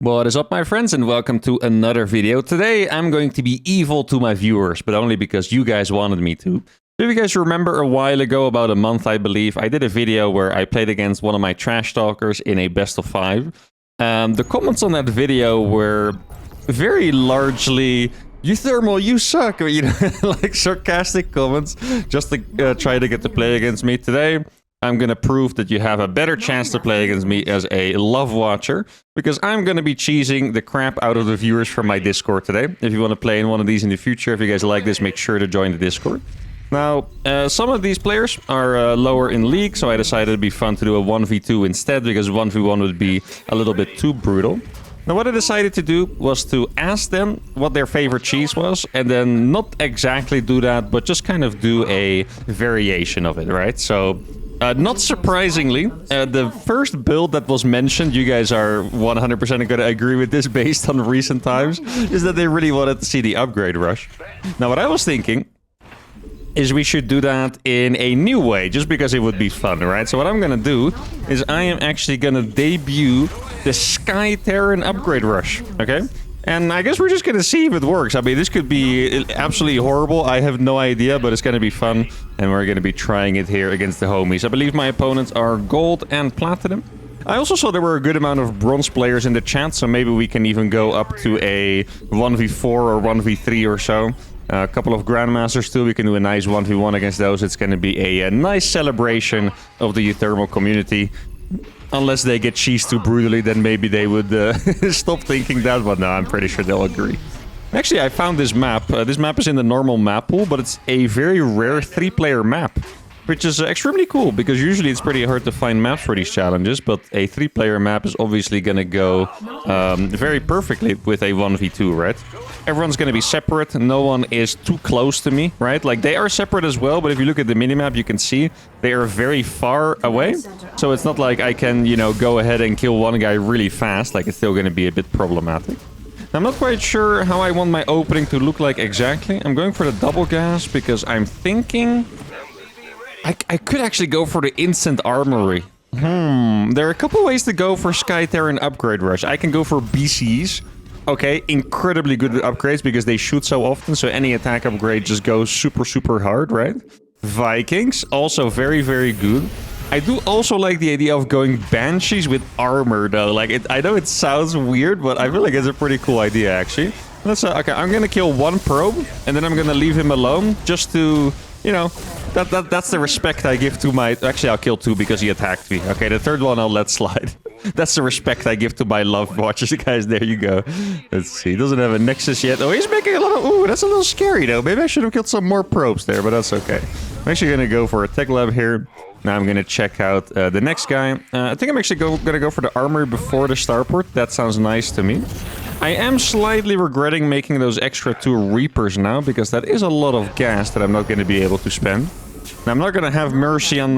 What is up, my friends, and welcome to another video. Today I'm going to be evil to my viewers, but only because you guys wanted me to. If you guys remember a while ago, about a month I believe, I did a video where I played against one of my trash talkers in a best of 5. The comments on that video were very largely, uThermal, you suck, you know, like sarcastic comments, just to try to get to play against me. Today I'm going to prove that you have a better chance to play against me as a love watcher, because I'm going to be cheesing the crap out of the viewers from my Discord today. If you want to play in one of these in the future, if you guys like this, make sure to join the Discord. Now, some of these players are lower in league, so I decided it'd be fun to do a 1v2 instead, because 1v1 would be a little bit too brutal. Now, what I decided to do was to ask them what their favorite cheese was, and then not exactly do that, but just kind of do a variation of it, right? So, not surprisingly, the first build that was mentioned, you guys are 100% going to agree with this based on recent times, is that they really wanted to see the upgrade rush. Now, what I was thinking is we should do that in a new way, just because it would be fun, right? So what I'm going to do is I am actually going to debut the Sky Terran upgrade rush, okay? And I guess we're just going to see if it works. I mean, this could be absolutely horrible. I have no idea, but it's going to be fun. And we're going to be trying it here against the homies. I believe my opponents are gold and platinum. I also saw there were a good amount of bronze players in the chat, so maybe we can even go up to a 1v4 or 1v3 or so. A couple of Grandmasters too. We can do a nice 1v1 against those. It's going to be a nice celebration of the uThermal community. Unless they get cheesed too brutally, then maybe they would stop thinking that. But no, I'm pretty sure they'll agree. Actually, I found this map. This map is in the normal map pool, but it's a very rare 3-player map. Which is extremely cool, because usually it's pretty hard to find maps for these challenges. But a 3-player map is obviously going to go very perfectly with a 1v2, right? Everyone's going to be separate. No one is too close to me, right? Like, they are separate as well, but if you look at the minimap, you can see they are very far away. So it's not like I can, you know, go ahead and kill one guy really fast. Like, it's still going to be a bit problematic. I'm not quite sure how I want my opening to look like exactly. I'm going for the double gas because I'm thinking I could actually go for the instant armory. There are a couple ways to go for Sky Terran upgrade rush. I can go for BCs. Okay, incredibly good upgrades because they shoot so often, so any attack upgrade just goes super, super hard, right? Vikings, also very, very good. I do also like the idea of going Banshees with armor, though. Like, I know it sounds weird, but I feel like it's a pretty cool idea, actually. Let's okay, I'm gonna kill one probe, and then I'm gonna leave him alone, just to, you know, that's the respect I give to my... Actually, I'll kill 2 because he attacked me. Okay, the third one I'll let slide. That's the respect I give to my love watchers, guys. There you go. Let's see. He doesn't have a Nexus yet. Oh, he's making a lot of... Ooh, that's a little scary, though. Maybe I should have killed some more probes there, but that's okay. I'm actually going to go for a tech lab here. Now I'm going to check out the next guy. I think I'm actually going to go for the armory before the starport. That sounds nice to me. I am slightly regretting making those extra 2 Reapers now, because that is a lot of gas that I'm not going to be able to spend. Now, I'm not going to have mercy on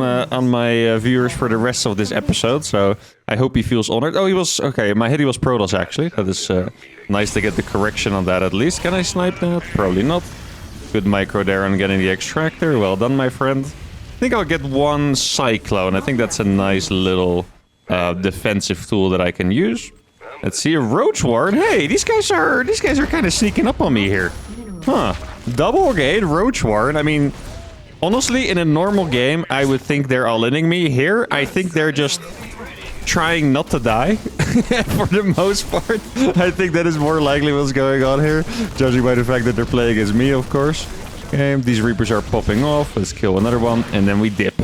my viewers for the rest of this episode, so I hope he feels honored. Oh, he was... Okay, my head he was Protoss, actually. That is nice to get the correction on that, at least. Can I snipe that? Probably not. Good micro there on getting the extractor. Well done, my friend. I think I'll get one Cyclone. I think that's a nice little defensive tool that I can use. Let's see, a Roach Warren. Hey, these guys are kind of sneaking up on me here. Huh. Double gate, Roach Warren. I mean, honestly, in a normal game, I would think they're all-inning me. Here, I think they're just trying not to die, for the most part. I think that is more likely what's going on here, judging by the fact that they're playing against me, of course. Okay, these Reapers are popping off. Let's kill another one, and then we dip.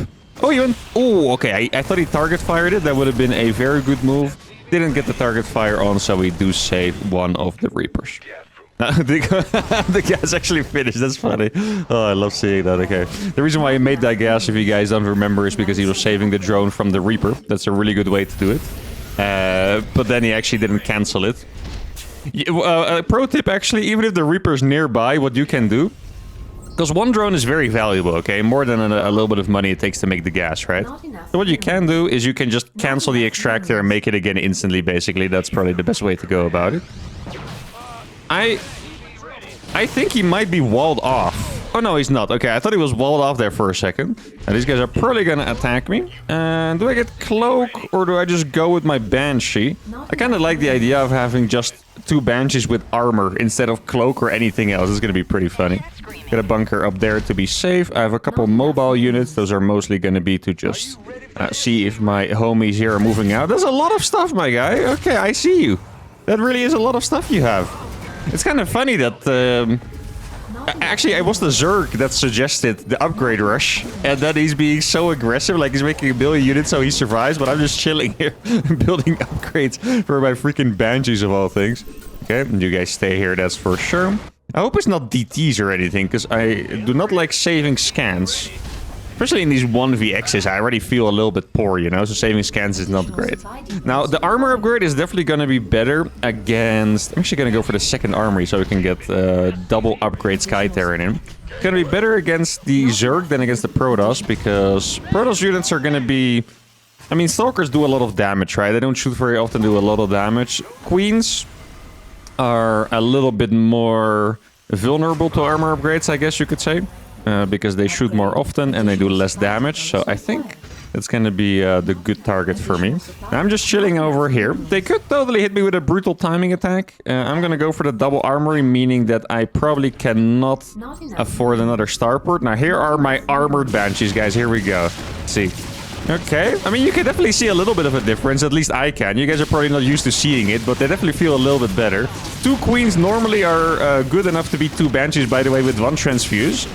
Oh, he went... Oh, okay, I thought he target fired it. That would have been a very good move. Didn't get the target fire on, so we do save one of the Reapers. The gas actually finished. That's funny. Oh, I love seeing that. Okay. The reason why he made that gas, if you guys don't remember, is because he was saving the drone from the Reaper. That's a really good way to do it. But then he actually didn't cancel it. Pro tip, actually, even if the Reaper's nearby, what you can do... Because one drone is very valuable, okay? More than a little bit of money it takes to make the gas, right? So what you can do is you can just cancel the extractor and make it again instantly, basically. That's probably the best way to go about it. I think he might be walled off. Oh, no, he's not. Okay, I thought he was walled off there for a second. Now, these guys are probably going to attack me. And do I get Cloak or do I just go with my Banshee? I kind of like the idea of having just 2 Banshees with armor instead of Cloak or anything else. It's going to be pretty funny. Got a bunker up there to be safe. I have a couple mobile units. Those are mostly going to be to just see if my homies here are moving out. There's a lot of stuff, my guy. Okay, I see you. That really is a lot of stuff you have. It's kind of funny that... Actually, it was the Zerg that suggested the upgrade rush. And then he's being so aggressive, like he's making 1 billion units so he survives. But I'm just chilling here, building upgrades for my freaking Banshees of all things. Okay, you guys stay here, that's for sure. I hope it's not DTs or anything, because I do not like saving scans. Especially in these 1vx's, I already feel a little bit poor, you know, so saving scans is not great. Now, the armor upgrade is definitely going to be better against... I'm actually going to go for the second armory so we can get double upgrade Sky Terran in. It's going to be better against the Zerg than against the Protoss, because Protoss units are going to be... I mean, Stalkers do a lot of damage, right? They don't shoot very often, do a lot of damage. Queens are a little bit more vulnerable to armor upgrades, I guess you could say. Because they shoot more often and they do less damage. So I think that's going to be the good target for me. I'm just chilling over here. They could totally hit me with a brutal timing attack. I'm going to go for the double armory, meaning that I probably cannot afford another starport. Now here are my armored Banshees, guys. Here we go. Let's see. Okay. I mean, you can definitely see a little bit of a difference. At least I can. You guys are probably not used to seeing it, but they definitely feel a little bit better. 2 Queens normally are good enough to be 2 Banshees, by the way, with 1 transfuse.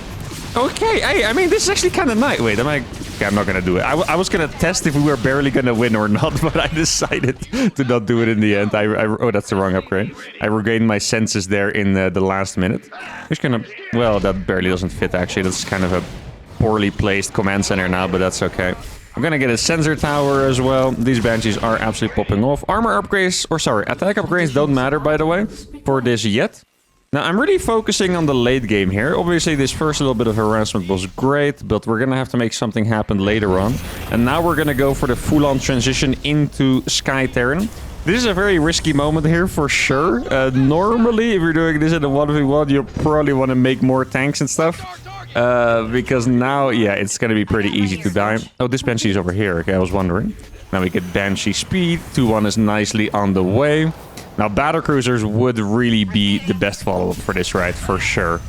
Okay, hey, I mean, this is actually kind of nice. Wait, okay, I'm not going to do it. I was going to test if we were barely going to win or not, but I decided to not do it in the end. Oh, that's the wrong upgrade. I regained my senses there in the last minute. Just going to... Well, that barely doesn't fit, actually. That's kind of a poorly placed command center now, but that's okay. I'm going to get a sensor tower as well. These Banshees are absolutely popping off. Armor upgrades, or sorry, attack upgrades don't matter, by the way, for this yet. Now, I'm really focusing on the late game here. Obviously, this first little bit of harassment was great, but we're going to have to make something happen later on. And now we're going to go for the full-on transition into Sky Terran. This is a very risky moment here, for sure. Normally, if you're doing this in a 1v1, you probably want to make more tanks and stuff. Because now, yeah, it's going to be pretty easy to die. Oh, this Banshee is over here. Okay, I was wondering. Now we get Banshee speed. 2-1 is nicely on the way. Now, battlecruisers would really be the best follow-up for this ride, for sure.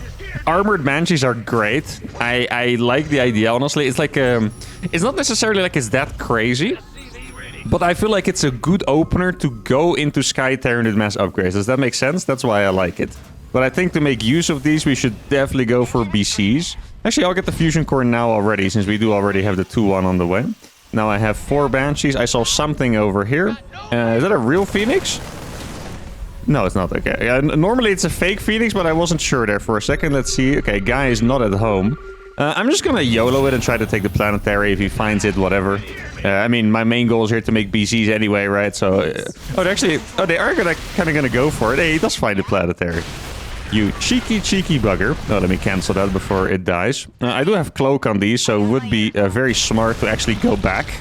Armored Banshees are great. I like the idea, honestly. It's like, it's not necessarily like it's that crazy, but I feel like it's a good opener to go into Sky Terran with mass upgrades. Does that make sense? That's why I like it. But I think to make use of these, we should definitely go for BCs. Actually, I'll get the fusion core now already, since we do already have the 2-1 on the way. Now I have 4 Banshees. I saw something over here. Is that a real Phoenix? No, it's not. Okay. Normally it's a fake Phoenix, but I wasn't sure there for a second. Let's see. Okay, guy is not at home. I'm just gonna YOLO it and try to take the planetary. If he finds it, whatever. I mean, my main goal is here to make BCs anyway, right? So, oh, they are kind of gonna go for it. Hey, he does find the planetary. You cheeky bugger. Oh, let me cancel that before it dies. I do have cloak on these, so it would be very smart to actually go back.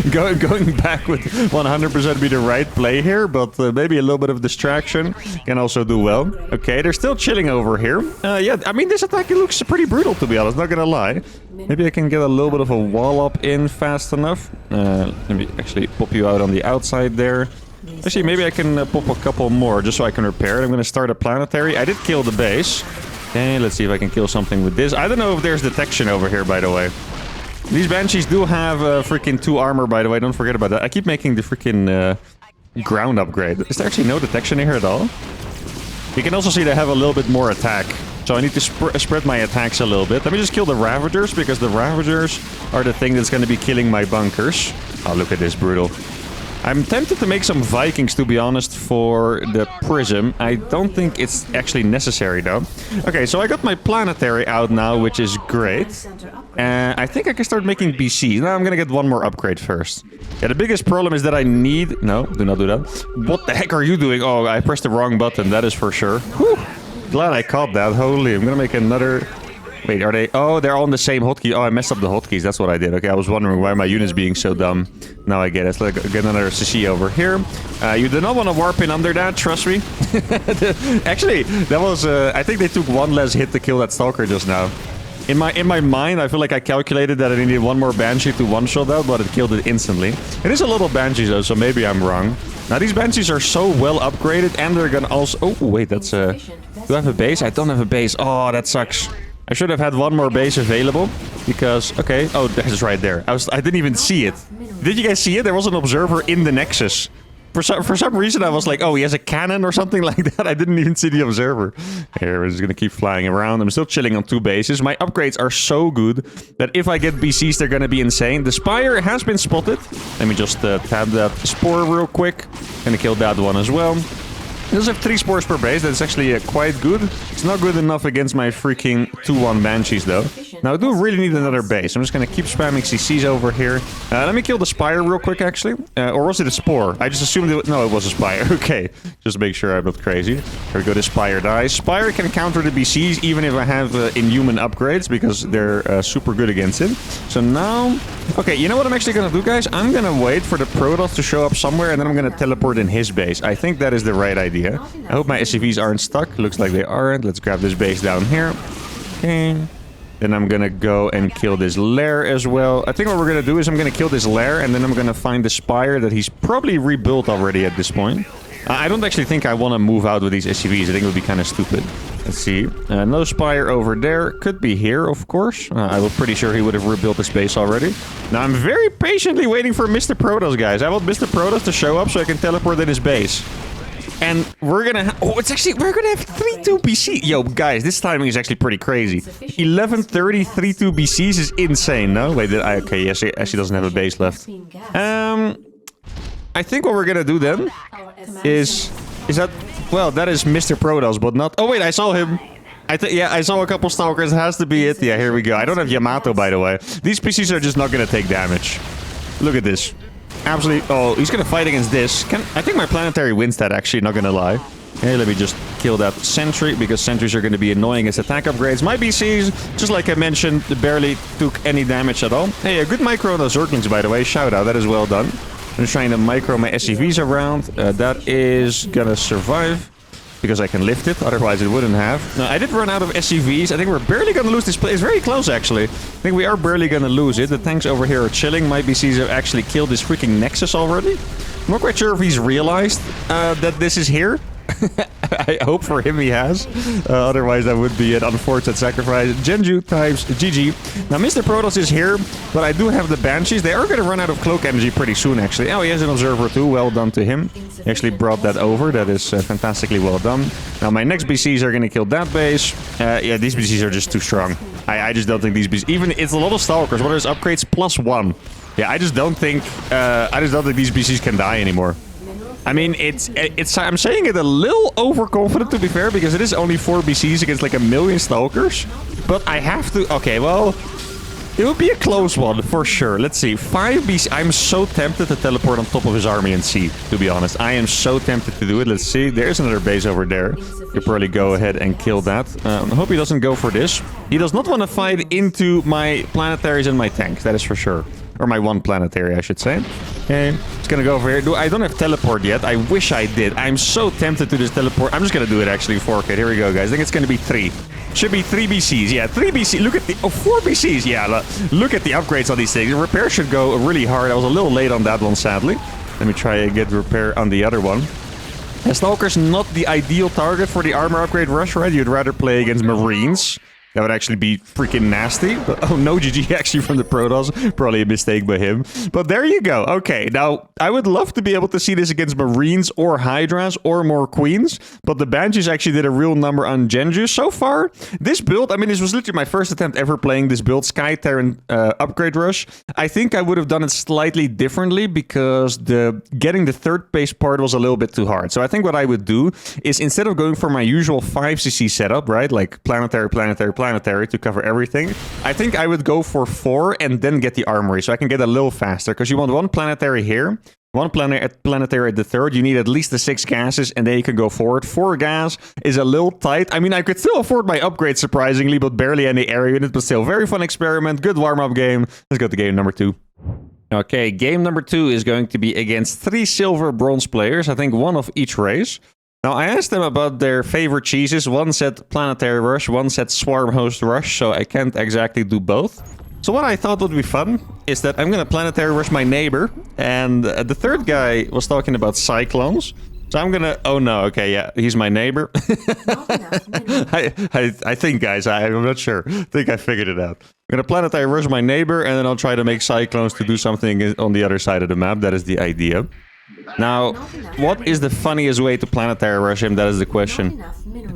Going back would 100% be the right play here, but maybe a little bit of distraction can also do well. Okay, they're still chilling over here. Yeah, I mean, this attack looks pretty brutal, to be honest, not gonna lie. Maybe I can get a little bit of a wall-up in fast enough. Let me actually pop you out on the outside there. Actually, maybe I can pop a couple more just so I can repair it. I'm gonna start a planetary. I did kill the base. Okay, let's see if I can kill something with this. I don't know if there's detection over here, by the way. These Banshees do have freaking 2 armor, by the way. Don't forget about that. I keep making the freaking ground upgrade. Is there actually no detection here at all? You can also see they have a little bit more attack. So I need to spread my attacks a little bit. Let me just kill the Ravagers, because the Ravagers are the thing that's going to be killing my bunkers. Oh, look at this, brutal. I'm tempted to make some Vikings, to be honest, for the Prism. I don't think it's actually necessary, though. Okay, so I got my planetary out now, which is great. I think I can start making BC. Now I'm gonna get 1 more upgrade first. Yeah, the biggest problem is that I need... No, do not do that. What the heck are you doing? Oh, I pressed the wrong button, that is for sure. Whew. Glad I caught that. Holy, I'm gonna make another Wait, are they? Oh, they're all on the same hotkey. Oh, I messed up the hotkeys. That's what I did. Okay, I was wondering why my unit's being so dumb. Now I get it. Let's get another CC over here. You do not want to warp in under that, trust me. Actually, that was... I think they took one less hit to kill that Stalker just now. In my mind, I feel like I calculated that I needed one more Banshee to one-shot that, but it killed it instantly. It is a little Banshee though, so maybe I'm wrong. Now these Banshees are so well upgraded, and they're gonna also... Oh, wait, that's... Do I have a base? I don't have a base. Oh, that sucks. I should have had one more base available, because... Okay, oh, that's right there. I didn't even see it. Did you guys see it? There was an observer in the Nexus. For some reason, I was like, oh, he has a cannon or something like that. I didn't even see the observer. Here, we're just going to keep flying around. I'm still chilling on 2 bases. My upgrades are so good that if I get BCs, they're going to be insane. The Spire has been spotted. Let me just tab that Spore real quick. Gonna kill that one as well. He does have 3 spores per base. That's actually quite good. It's not good enough against my freaking 2-1 Banshees, though. Now, I do really need another base. I'm just going to keep spamming CCs over here. Let me kill the Spire real quick, actually. Or was it a Spore? I just assumed it... No, it was a Spire. Okay. Just make sure I'm not crazy. Here we go. The Spire dies. Spire can counter the BCs, even if I have inhuman upgrades, because they're super good against it. So now... Okay, you know what I'm actually going to do, guys? I'm going to wait for the Protoss to show up somewhere, and then I'm going to teleport in his base. I think that is the right idea. I hope my SCVs aren't stuck. Looks like they aren't. Let's grab this base down here. Okay. Then I'm gonna go and kill this lair as well. I think what we're gonna do is I'm gonna kill this lair, and then I'm gonna find the Spire that he's probably rebuilt already at this point. I don't actually think I want to move out with these SCVs. I think it would be kind of stupid. Let's see. No Spire over there. Could be here, of course. I was pretty sure he would have rebuilt his base already. Now, I'm very patiently waiting for Mr. Protoss, guys. I want Mr. Protoss to show up so I can teleport in his base. And we're gonna... Oh, it's actually... We're gonna have 3-2 BC. Yo, guys, this timing is actually pretty crazy. 11:30, 3-2 BCs is insane, no? Wait, okay, yes, she actually doesn't have a base left. I think what we're gonna do then is that... Well, that is Mr. Protoss, but not... Oh, wait, I saw him. Yeah, I saw a couple Stalkers. It has to be it. Yeah, here we go. I don't have Yamato, by the way. These PCs are just not gonna take damage. Look at this. Absolutely. Oh, he's gonna fight against this. I think my planetary wins that, actually, not gonna lie. Hey, let me just kill that sentry, because sentries are gonna be annoying as attack upgrades. My BCs, just like I mentioned, barely took any damage at all. Hey, a good micro on those Zerglings, by the way. Shout out, that is well done. I'm just trying to micro my SCVs around. That is gonna survive, because I can lift it, otherwise it wouldn't have. Now, I did run out of SCVs. I think we're barely gonna lose this place. It's very close, actually. I think we are barely gonna lose it. The tanks over here are chilling. My BCs have actually killed this freaking Nexus already. I'm not quite sure if he's realized that this is here. I hope for him he has. Otherwise, that would be an unfortunate sacrifice. Genju types GG. Now, Mr. Protoss is here, but I do have the Banshees. They are going to run out of cloak energy pretty soon, actually. Oh, he has an observer too. Well done to him. He actually brought that over. That is fantastically well done. Now, my next BCs are going to kill that base. Yeah, these BCs are just too strong. I just don't think these BCs... Even, it's a lot of Stalkers. What are his upgrades? +1. Yeah, I just don't think these BCs can die anymore. I mean, I'm saying it a little overconfident, to be fair, because it is only 4 BCs against like 1 million Stalkers. But I have to... Okay, well, it would be a close one, for sure. Let's see. 5 BC... I'm so tempted to teleport on top of his army and see, to be honest. I am so tempted to do it. Let's see. There's another base over there. You probably go ahead and kill that. I hope he doesn't go for this. He does not want to fight into my planetaries and my tanks, that is for sure. Or my 1 planetary, I should say. Okay, it's gonna go over here. I don't have teleport yet. I wish I did. I'm so tempted to just teleport. I'm just gonna do it, actually, 4K. Here we go, guys. I think it's gonna be 3. Should be 3 BCs. Yeah, 3 BCs. Look at the... Oh, 4 BCs. Yeah, look at the upgrades on these things. The repair should go really hard. I was a little late on that one, sadly. Let me try and get repair on the other one. Stalker's not the ideal target for the armor upgrade rush, right? You'd rather play against Marines. That would actually be freaking nasty. But, oh, no GG actually from the Protoss. Probably a mistake by him. But there you go. Okay, now, I would love to be able to see this against Marines or Hydras or more Queens. But the Banshees actually did a real number on Genju. So far, this build, I mean, this was literally my first attempt ever playing this build, Sky Terran Upgrade Rush. I think I would have done it slightly differently because getting the third base part was a little bit too hard. So I think what I would do is, instead of going for my usual 5cc setup, right, like planetary to cover everything, I think I would go for 4 and then get the armory, so I can get a little faster, because you want 1 planetary here, One planetary at the third. You need at least the 6 gases, and then you can go forward. 4 gas is a little tight. I mean, I could still afford my upgrade, surprisingly, but barely any area unit. But still, very fun experiment. Good warm-up game. Let's go to game number 2. Okay, game number 2 is going to be against 3 silver bronze players. I think 1 of each race. Now, I asked them about their favorite cheeses. One said Planetary Rush, one said Swarm Host Rush, so I can't exactly do both. So what I thought would be fun is that I'm going to Planetary Rush my neighbor, and the third guy was talking about Cyclones. So I'm going to... Oh no, okay, yeah, he's my neighbor. I think, guys, I'm not sure. I think I figured it out. I'm going to Planetary Rush my neighbor, and then I'll try to make Cyclones to do something on the other side of the map. That is the idea. Now, what is the funniest way to Planetary Rush him? That is the question.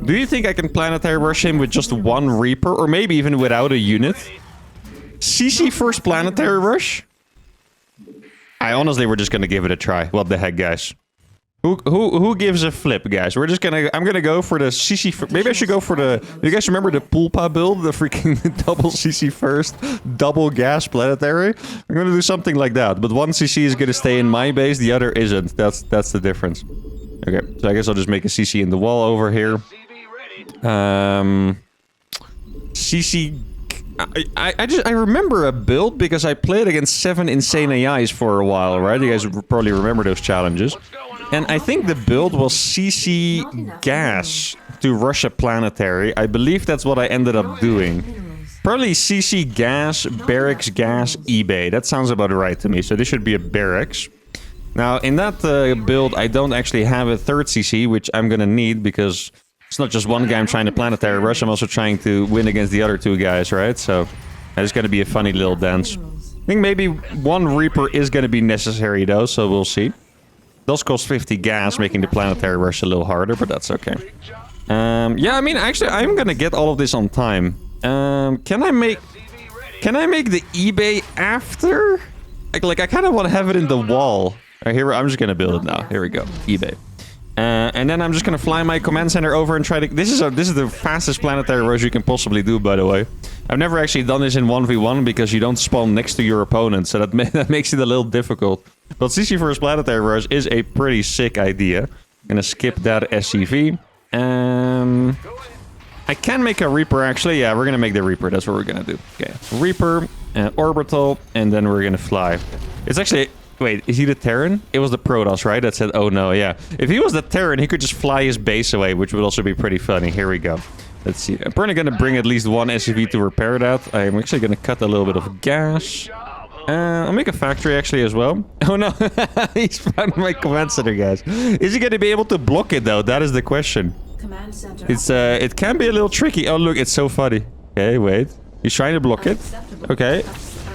Do you think I can Planetary Rush him with just 1 Reaper, or maybe even without a unit? CC first Planetary Rush? I honestly, we're just gonna give it a try. What the heck, guys? Who gives a flip, guys? We're just gonna... I'm gonna go for the CC... Maybe I should go for the... You guys remember the Pulpa build? The freaking double CC first, double gas planetary? I'm gonna do something like that. But 1 CC is gonna stay in my base, the other isn't. That's the difference. Okay, so I guess I'll just make a CC in the wall over here. CC... I remember a build because I played against 7 insane AIs for a while, right? You guys probably remember those challenges. And I think the build was CC gas to rush a planetary. I believe that's what I ended up doing. Probably CC gas, barracks gas, eBay. That sounds about right to me. So this should be a barracks. Now, in that build, I don't actually have a 3rd CC, which I'm gonna need because... It's not just one guy I'm trying to planetary rush, I'm also trying to win against the other 2 guys, right? So, it's gonna be a funny little dance. I think maybe 1 Reaper is gonna be necessary though, so we'll see. Does cost 50 gas, making the planetary rush a little harder, but that's okay. Yeah, I mean, actually, I'm gonna get all of this on time. Can I make the eBay after? Like I kind of want to have it in the wall. Right, here, I'm just gonna build it now. Here we go, eBay. And then I'm just gonna fly my command center over and try to... This is the fastest planetary rush you can possibly do, by the way. I've never actually done this in 1v1 because you don't spawn next to your opponent, so that makes it a little difficult. But CC first planetary rush is a pretty sick idea. I'm gonna skip that SCV. I can make a Reaper, actually. Yeah, we're gonna make the Reaper. That's what we're gonna do. Okay, Reaper, Orbital, and then we're gonna fly. It's actually... Wait, is he the Terran? It was the Protoss, right? That said, oh no, yeah. If he was the Terran, he could just fly his base away, which would also be pretty funny. Here we go. Let's see. I'm probably gonna bring at least 1 SCV to repair that. I'm actually gonna cut a little bit of gas. I'll make a factory actually as well. Oh no, he's found my command center, guys. Is he gonna be able to block it though? That is the question. Command center. It can be a little tricky. Oh look, it's so funny. Okay, wait. He's trying to block it. Okay.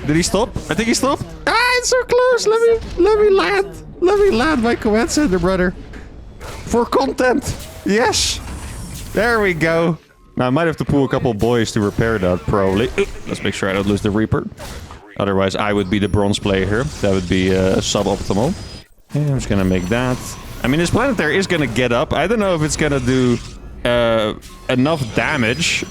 Did he stop? I think he stopped. Ah, it's so close. Let me land. Let me land my command center, brother. For content. Yes. There we go. Now I might have to pull a couple boys to repair that, probably. Let's make sure I don't lose the Reaper. Otherwise, I would be the bronze player here. That would be suboptimal. Yeah, I'm just gonna make that. I mean, this planetary is gonna get up. I don't know if it's gonna do enough damage,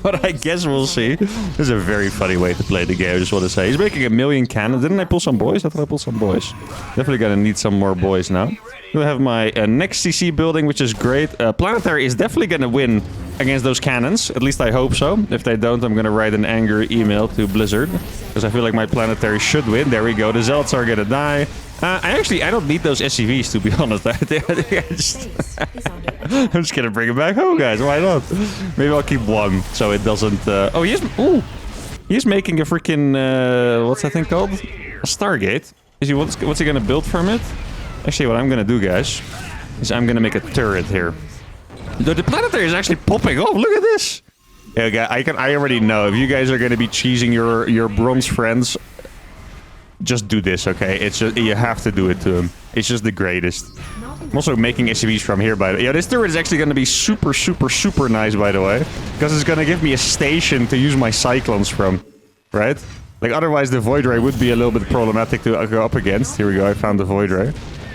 but I guess we'll see. This is a very funny way to play the game, I just want to say. He's making 1,000,000 cannons. Didn't I pull some boys? I thought I pulled some boys. Definitely gonna need some more boys now. We'll have my next CC building, which is great. Planetary is definitely gonna win against those cannons. At least I hope so. If they don't, I'm gonna write an angry email to Blizzard, because I feel like my planetary should win. There we go. The Zealots are gonna die. I don't need those SCVs, to be honest. I'm just gonna bring it back home, guys. Why not? Maybe I'll keep 1, so it doesn't... Oh, he's making a freaking... what's that thing called? A Stargate. What's he gonna build from it? Actually, what I'm gonna do, guys, is I'm gonna make a turret here. The planetary is actually popping off. Look at this. Yeah, I already know if you guys are gonna be cheesing your bronze friends. Just do this, okay? It's just, you have to do it to him. It's just the greatest. I'm also making SCVs from here, by the way. Yeah, this turret is actually going to be super, super, super nice, by the way. Because it's going to give me a station to use my Cyclones from. Right? Like, otherwise the Void Ray would be a little bit problematic to go up against. Here we go, I found the Void Ray.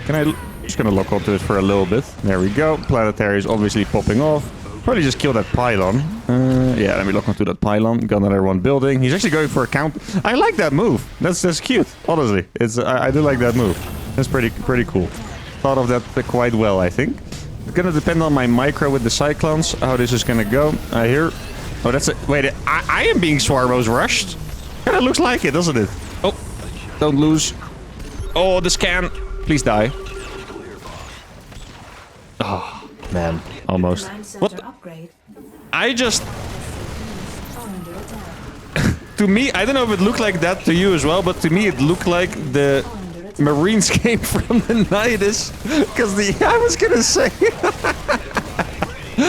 I'm just going to lock onto it for a little bit. There we go. Planetary is obviously popping off. Probably just kill that pylon. Yeah, let me lock onto that pylon. Got another 1 building. He's actually going for a count. I like that move. That's cute. Honestly, I do like that move. That's pretty cool. Thought of that quite well, I think. It's gonna depend on my micro with the cyclones, how this is gonna go. I hear... Oh, that's it. Wait, I am being Swarmos rushed. Kinda looks like it, doesn't it? Oh, don't lose. Oh, the scan. Please die. Oh, man. Almost. What? I just... To me, I don't know if it looked like that to you as well, but to me it looked like the Marines came from the Nidus. Because I was gonna say...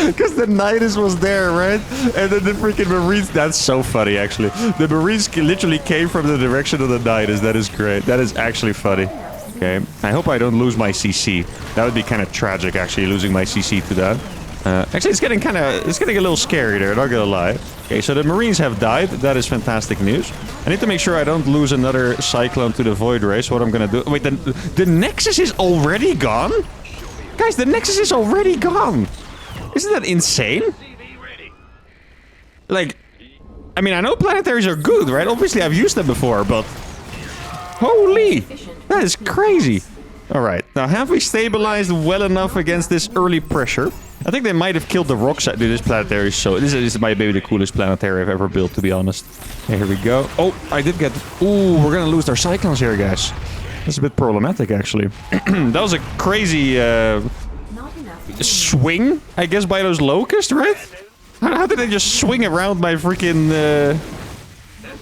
Because the Nidus was there, right? And then the freaking Marines... That's so funny, actually. The Marines literally came from the direction of the Nidus. That is great. That is actually funny. Okay. I hope I don't lose my CC. That would be kind of tragic, actually, losing my CC to that. Actually, it's getting a little scary there, not gonna lie. Okay, so the Marines have died. That is fantastic news. I need to make sure I don't lose another Cyclone to the Void Ray. So what I'm gonna do... Wait, the Nexus is already gone? Guys, the Nexus is already gone! Isn't that insane? Like... I mean, I know planetaries are good, right? Obviously, I've used them before, but... Holy! That is crazy! Alright, now have we stabilized well enough against this early pressure? I think they might have killed the rock side. Dude, this planetary is so... This might be the coolest planetary I've ever built, to be honest. Okay, here we go. Oh, I did get... Ooh, we're gonna lose our cyclones here, guys. That's a bit problematic, actually. That was a crazy swing, I guess, by those locusts, right? How did they just swing around my freaking...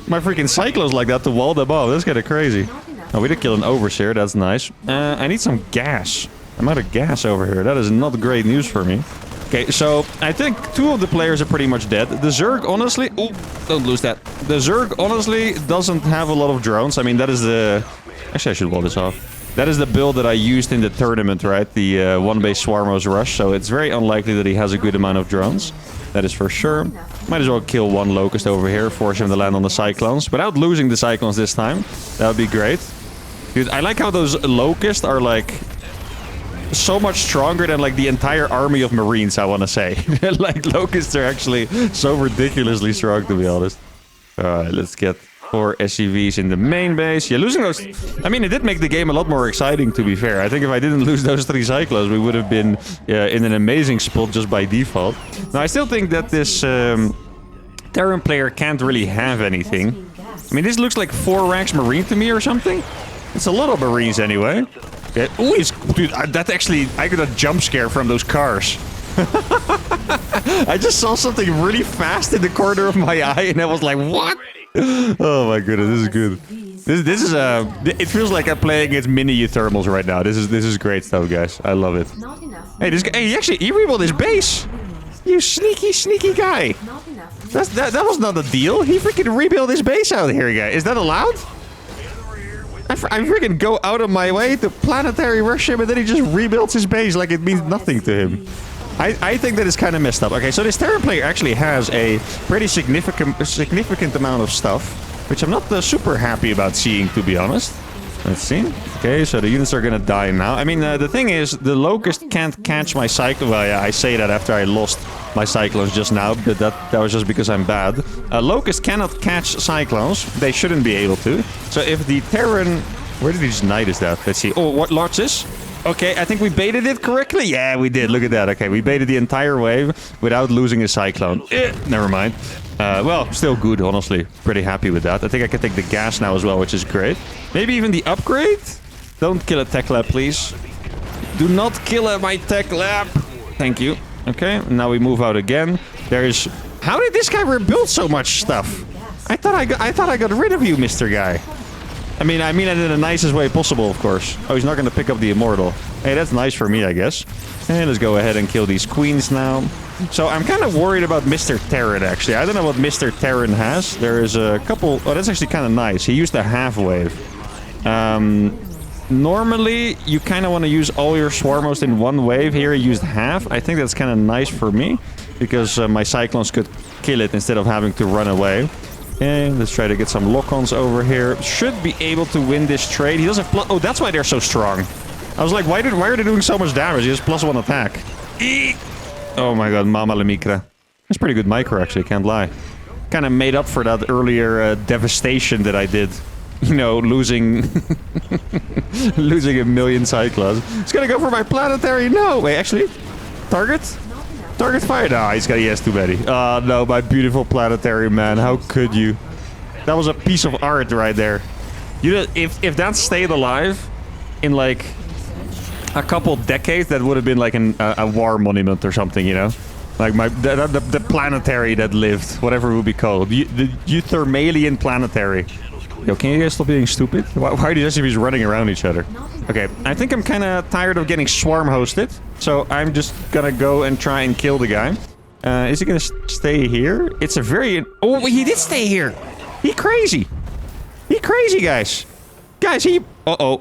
my freaking cyclones like that to wall them off? That's kind of crazy. Oh, we did kill an overseer. That's nice. I need some gas. I'm out of gas over here. That is not great news for me. Okay, so I think 2 of the players are pretty much dead. The Zerg, honestly... Oh, don't lose that. The Zerg, honestly, doesn't have a lot of drones. I mean, that is the... Actually, I should wall this off. That is the build that I used in the tournament, right? The one-base Swarmos rush. So it's very unlikely that he has a good amount of drones. That is for sure. Might as well kill one Locust over here. Force him to land on the Cyclones. Without losing the Cyclones this time. That would be great. Dude, I like how those Locusts are, like... so much stronger than, like, the entire army of Marines, I want to say. Like, Locusts are actually so ridiculously strong, to be honest. Alright, let's get 4 SCVs in the main base. Yeah, losing those... I mean, it did make the game a lot more exciting, to be fair. I think if I didn't lose those 3 Cyclones, we would have been in an amazing spot just by default. Now, I still think that this Terran player can't really have anything. I mean, this looks like 4 ranks Marine to me or something. It's a lot of Marines anyway. Okay. Ooh, dude, that actually... I got a jump scare from those cars. I just saw something really fast in the corner of my eye and I was like, what? Oh my goodness, this is good. This is it feels like I'm playing against mini uThermals right now. This is great stuff, guys. I love it. Hey, this guy, he rebuilt his base. You sneaky guy. That was not a deal. He freaking rebuilt his base out here, guy. Is that allowed? I freaking go out of my way to planetary rush him and then he just rebuilds his base like it means nothing to him. I think that is kind of messed up. Okay, so this Terran player actually has a pretty significant amount of stuff, which I'm not super happy about seeing, to be honest. Let's see. Okay, so the units are gonna die now. I mean, the thing is, the Locust can't catch my Cyclone. Well, yeah, I say that after I lost my Cyclones just now, but that was just because I'm bad. Locust cannot catch Cyclones. They shouldn't be able to. So if the Terran... Where did he just Nidus that? Let's see. Oh, what large is? Okay, I think we baited it correctly. Yeah, we did. Look at that. Okay, we baited the entire wave without losing a Cyclone. Never mind. Well, still good, honestly. Pretty happy with that. I think I can take the gas now as well, which is great. Maybe even the upgrade? Don't kill a tech lab, please. Do not kill my tech lab. Thank you. Okay, now we move out again. There's... How did this guy rebuild so much stuff? I thought I got rid of you, Mr. Guy. I mean it in the nicest way possible, of course. Oh, he's not going to pick up the Immortal. Hey, that's nice for me, I guess. And let's go ahead and kill these queens now. So I'm kind of worried about Mr. Terran, actually. I don't know what Mr. Terran has. There is a couple... Oh, that's actually kind of nice. He used a half wave. Normally, you kind of want to use all your Swarmos in one wave. Here, he used half. I think that's kind of nice for me. Because my Cyclones could kill it instead of having to run away. Okay, let's try to get some lock-ons over here. Should be able to win this trade. He does have plus... Oh, that's why they're so strong. I was like, why are they doing so much damage? He has +1 attack. Oh my god, Mama La Micra. That's pretty good micro, actually, can't lie. Kind of made up for that earlier devastation that I did. you know, losing losing a million cyclones. He's gonna go for my planetary. No, wait, actually, target fire. No, he has too many. Oh no, my beautiful planetary, man. How could you? That was a piece of art right there. You know, if that stayed alive in like a couple decades, that would have been like a war monument or something, you know? Like the planetary that lived, whatever it would be called. The uThermalian planetary. Yo, can you guys stop being stupid? Why are these SUVs running around each other? Okay, I think I'm kind of tired of getting swarm hosted. So I'm just gonna go and try and kill the guy. Is he gonna stay here? It's a very... Oh, he did stay here. He crazy. He crazy, guys. Guys, he... Uh-oh.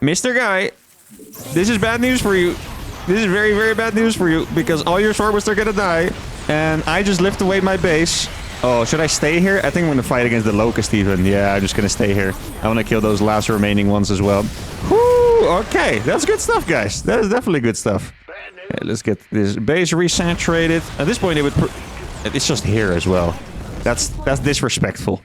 Mr. Guy. This is bad news for you. This is very, very bad news for you. Because all your swarmers are gonna die. And I just lift away my base. Oh, should I stay here? I think I'm gonna fight against the Locust even. Yeah, I'm just gonna stay here. I wanna kill those last remaining ones as well. Whoo! Okay, that's good stuff, guys. That is definitely good stuff. Okay, let's get this base resaturated. At this point, it would... It's just here as well. That's disrespectful.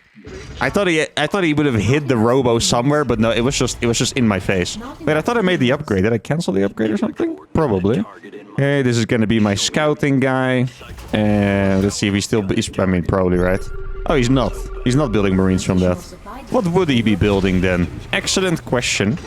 I thought he would have hit the robo somewhere, but no, it was just in my face. Wait, I thought I made the upgrade. Did I cancel the upgrade or something? Probably. Okay, this is gonna be my scouting guy. And let's see if I mean, probably, right? Oh, he's not. He's not building marines from that. What would he be building then? Excellent question.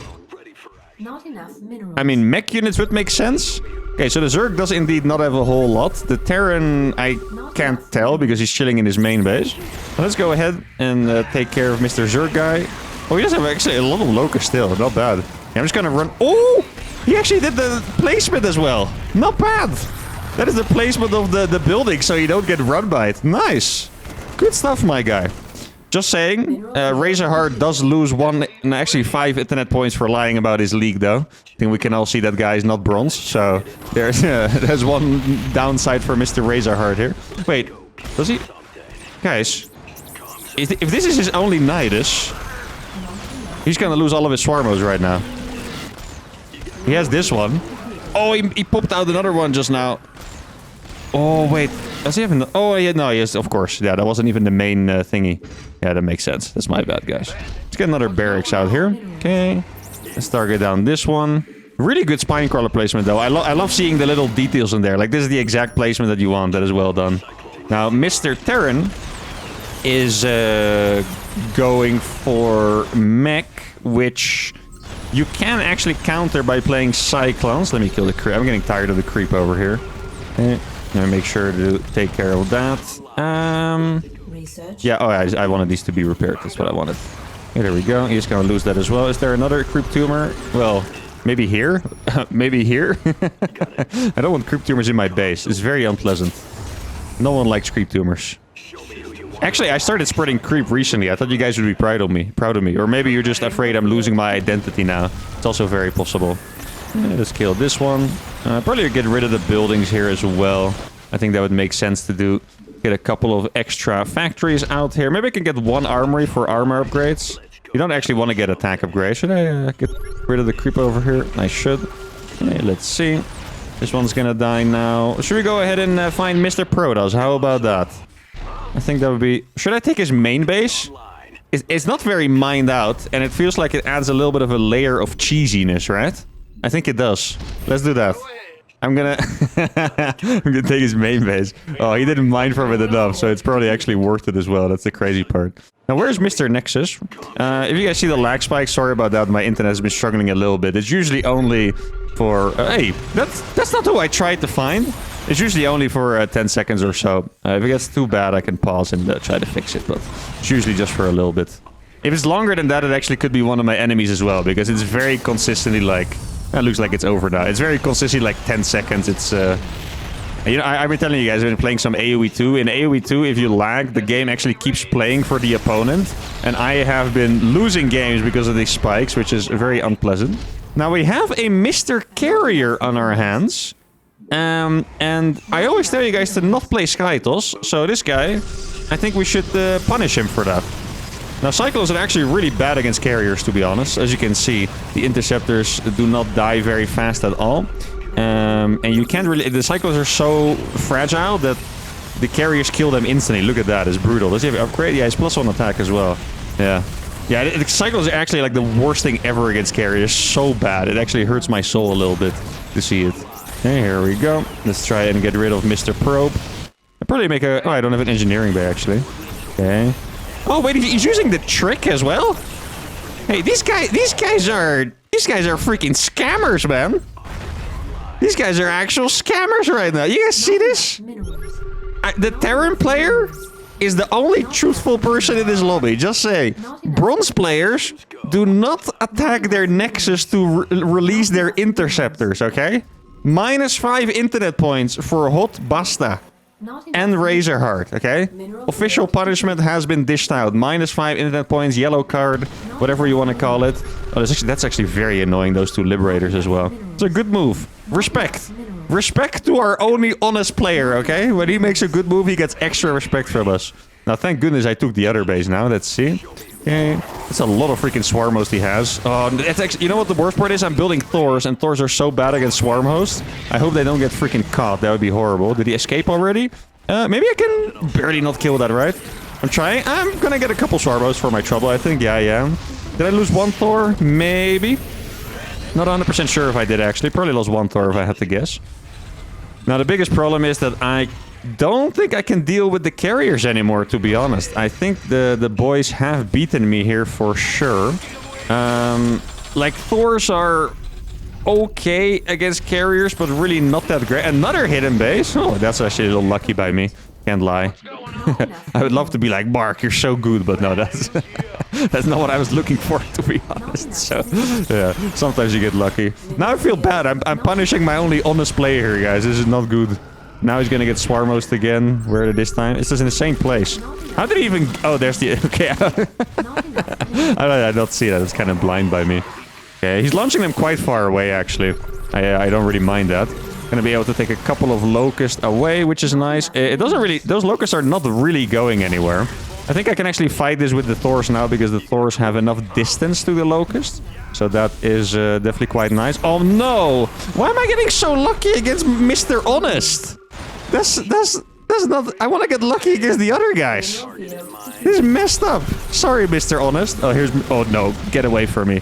I mean, mech units would make sense. Okay, so the Zerg does indeed not have a whole lot. The Terran, I can't tell because he's chilling in his main base. But let's go ahead and take care of Mr. Zerg guy. Oh, he does have actually a lot of Locust still. Not bad. Yeah, I'm just gonna run... Oh! He actually did the placement as well. Not bad. That is the placement of the building, so you don't get run by it. Nice. Good stuff, my guy. Just saying, Razorheart does lose actually 5 internet points for lying about his league, though. I think we can all see that guy is not bronze, so there's one downside for Mr. Razorheart here. Wait, does he? Guys, if this is his only Nidus, he's gonna lose all of his Swarmos right now. He has this one. Oh, he popped out another one just now. Oh, wait. Does he have an... Oh, yeah, no, yes, of course. Yeah, that wasn't even the main thingy. Yeah, that makes sense. That's my bad, guys. Let's get another barracks out here. Okay. Let's target down this one. Really good spine crawler placement, though. I love seeing the little details in there. Like, this is the exact placement that you want. That is well done. Now, Mr. Terran is going for mech, which you can actually counter by playing Cyclones. Let me kill the creep. I'm getting tired of the creep over here. Okay. I'm gonna make sure to take care of that. Yeah, oh, I wanted these to be repaired. That's what I wanted. Okay, there we go. He's gonna lose that as well. Is there another creep tumor? Well, maybe here? Maybe here? I don't want creep tumors in my base. It's very unpleasant. No one likes creep tumors. Actually, I started spreading creep recently. I thought you guys would be proud of me. Or maybe you're just afraid I'm losing my identity now. It's also very possible. Yeah, let's kill this one. Probably get rid of the buildings here as well. I think that would make sense to do. Get a couple of extra factories out here. Maybe I can get one armory for armor upgrades. You don't actually want to get attack upgrades. Should I get rid of the creep over here? I should. Okay, let's see. This one's gonna die now. Should we go ahead and find Mr. Protoss? How about that? I think that would be... Should I take his main base? It's not very mined out, and it feels like it adds a little bit of a layer of cheesiness, right? I think it does. Let's do that. I'm gonna... I'm gonna take his main base. Oh, he didn't mine from it enough, so it's probably actually worth it as well. That's the crazy part. Now, where's Mr. Nexus? If you guys see the lag spike, sorry about that. My internet has been struggling a little bit. It's usually only for... hey, that's not who I tried to find. It's usually only for 10 seconds or so. If it gets too bad, I can pause and try to fix it, but it's usually just for a little bit. If it's longer than that, it actually could be one of my enemies as well, because it's very consistently like... It looks like it's over now. It's very consistently like 10 seconds. It's... You know, I've been telling you guys, I've been playing some AoE 2. In AoE 2, if you lag, the game actually keeps playing for the opponent. And I have been losing games because of these spikes, which is very unpleasant. Now, we have a Mr. Carrier on our hands. And I always tell you guys to not play Skytos. So this guy, I think we should punish him for that. Now, Cyclones are actually really bad against carriers, to be honest. As you can see, the interceptors do not die very fast at all. And you can't really... The Cyclones are so fragile that the carriers kill them instantly. Look at that, it's brutal. Does he have an upgrade? Yeah, he's +1 attack as well. Yeah. Yeah, the cycles are actually like the worst thing ever against carriers. So bad. It actually hurts my soul a little bit to see it. Okay, here we go. Let's try and get rid of Mr. Probe. I'll probably make a... Oh, I don't have an engineering bay, actually. Okay. Oh, wait, he's using the trick as well? Hey, these guys are freaking scammers, man. These guys are actual scammers right now. You guys see this? The Terran player is the only truthful person in this lobby. Just say, bronze players do not attack their nexus to release their interceptors, okay? -5 internet points for Hot Basta and Razorheart, okay? Official punishment has been dished out. -5 internet points, yellow card, whatever you want to call it. Oh, that's actually very annoying, those two liberators as well. It's a good move. Respect. Respect to our only honest player, okay? When he makes a good move, he gets extra respect from us. Now, thank goodness I took the other base now. Let's see. Okay. That's a lot of freaking swarm host he has. Oh, that's actually, you know what the worst part is? I'm building Thors, and Thors are so bad against swarm hosts. I hope they don't get freaking caught. That would be horrible. Did he escape already? Maybe I can barely not kill that, right? I'm trying. I'm gonna get a couple swarm hosts for my trouble, I think. Yeah, I am. Did I lose one Thor? Maybe. Not 100% sure if I did, actually. Probably lost one Thor if I had to guess. Now, the biggest problem is that I don't think I can deal with the carriers anymore, to be honest. I think the boys have beaten me here for sure. Like, Thors are okay against carriers, but really not that great. Another hidden base? Oh, that's actually a little lucky by me. Can't lie. I would love to be like, Mark, you're so good, but no, that's that's not what I was looking for, to be honest. So, yeah, sometimes you get lucky. Now I feel bad. I'm punishing my only honest player here, guys. This is not good. Now he's gonna get swarm host again. Where this time? It's just in the same place. How did he even... Oh, there's the... Okay. I don't see that. It's kind of blind by me. Okay, he's launching them quite far away, actually. I don't really mind that. Gonna be able to take a couple of locusts away, which is nice. It doesn't really... Those locusts are not really going anywhere. I think I can actually fight this with the Thors now, because the Thors have enough distance to the locusts. So that is definitely quite nice. Oh no! Why am I getting so lucky against Mr. Honest? That's not... I want to get lucky against the other guys. This is messed up. Sorry, Mr. Honest. Oh, here's... Oh no, get away from me.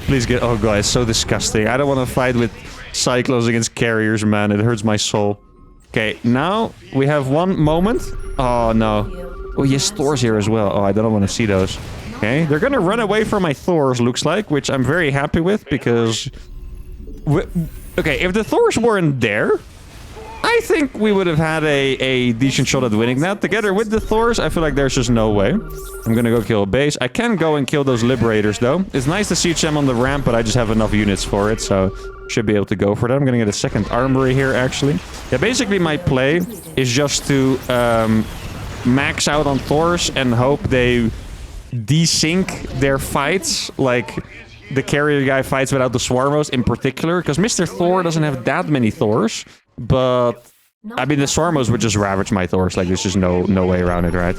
Please get... Oh god, it's so disgusting. I don't want to fight with Cyclones against carriers, man. It hurts my soul. Okay, now we have one moment. Oh no. Oh, yes, Thor's here as well. Oh, I don't want to see those. Okay, they're gonna run away from my Thors, looks like, which I'm very happy with, because... Okay, if the Thors weren't there, I think we would have had a decent shot at winning that. Together with the Thors, I feel like there's just no way. I'm gonna go kill a base. I can go and kill those Liberators, though. It's nice to siege them on the ramp, but I just have enough units for it, so... Should be able to go for that. I'm gonna get a second armory here, actually. Yeah, basically my play is just to max out on Thors and hope they desync their fights. Like, the carrier guy fights without the swarm host in particular. Because Mr. Thor doesn't have that many Thors. But, I mean, the swarm host would just ravage my Thors. Like, there's just no way around it, right?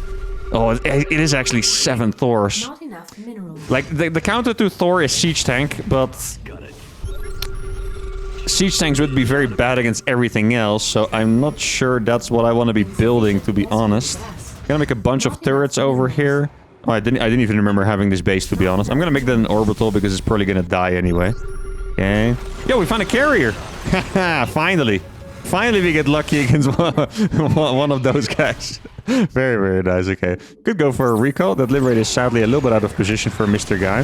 Oh, it is actually 7 Thors. Like, the counter to Thor is Siege Tank, but... Siege tanks would be very bad against everything else, so I'm not sure that's what I want to be building, to be honest. I'm gonna make a bunch of turrets over here. Oh, I didn't even remember having this base, to be honest. I'm gonna make that an orbital because it's probably gonna die anyway. Okay. Yo, we found a carrier! Haha, finally! Finally we get lucky against one of those guys. Very, very nice, okay. Could go for a recall. That Liberator is sadly a little bit out of position for Mr. Guy.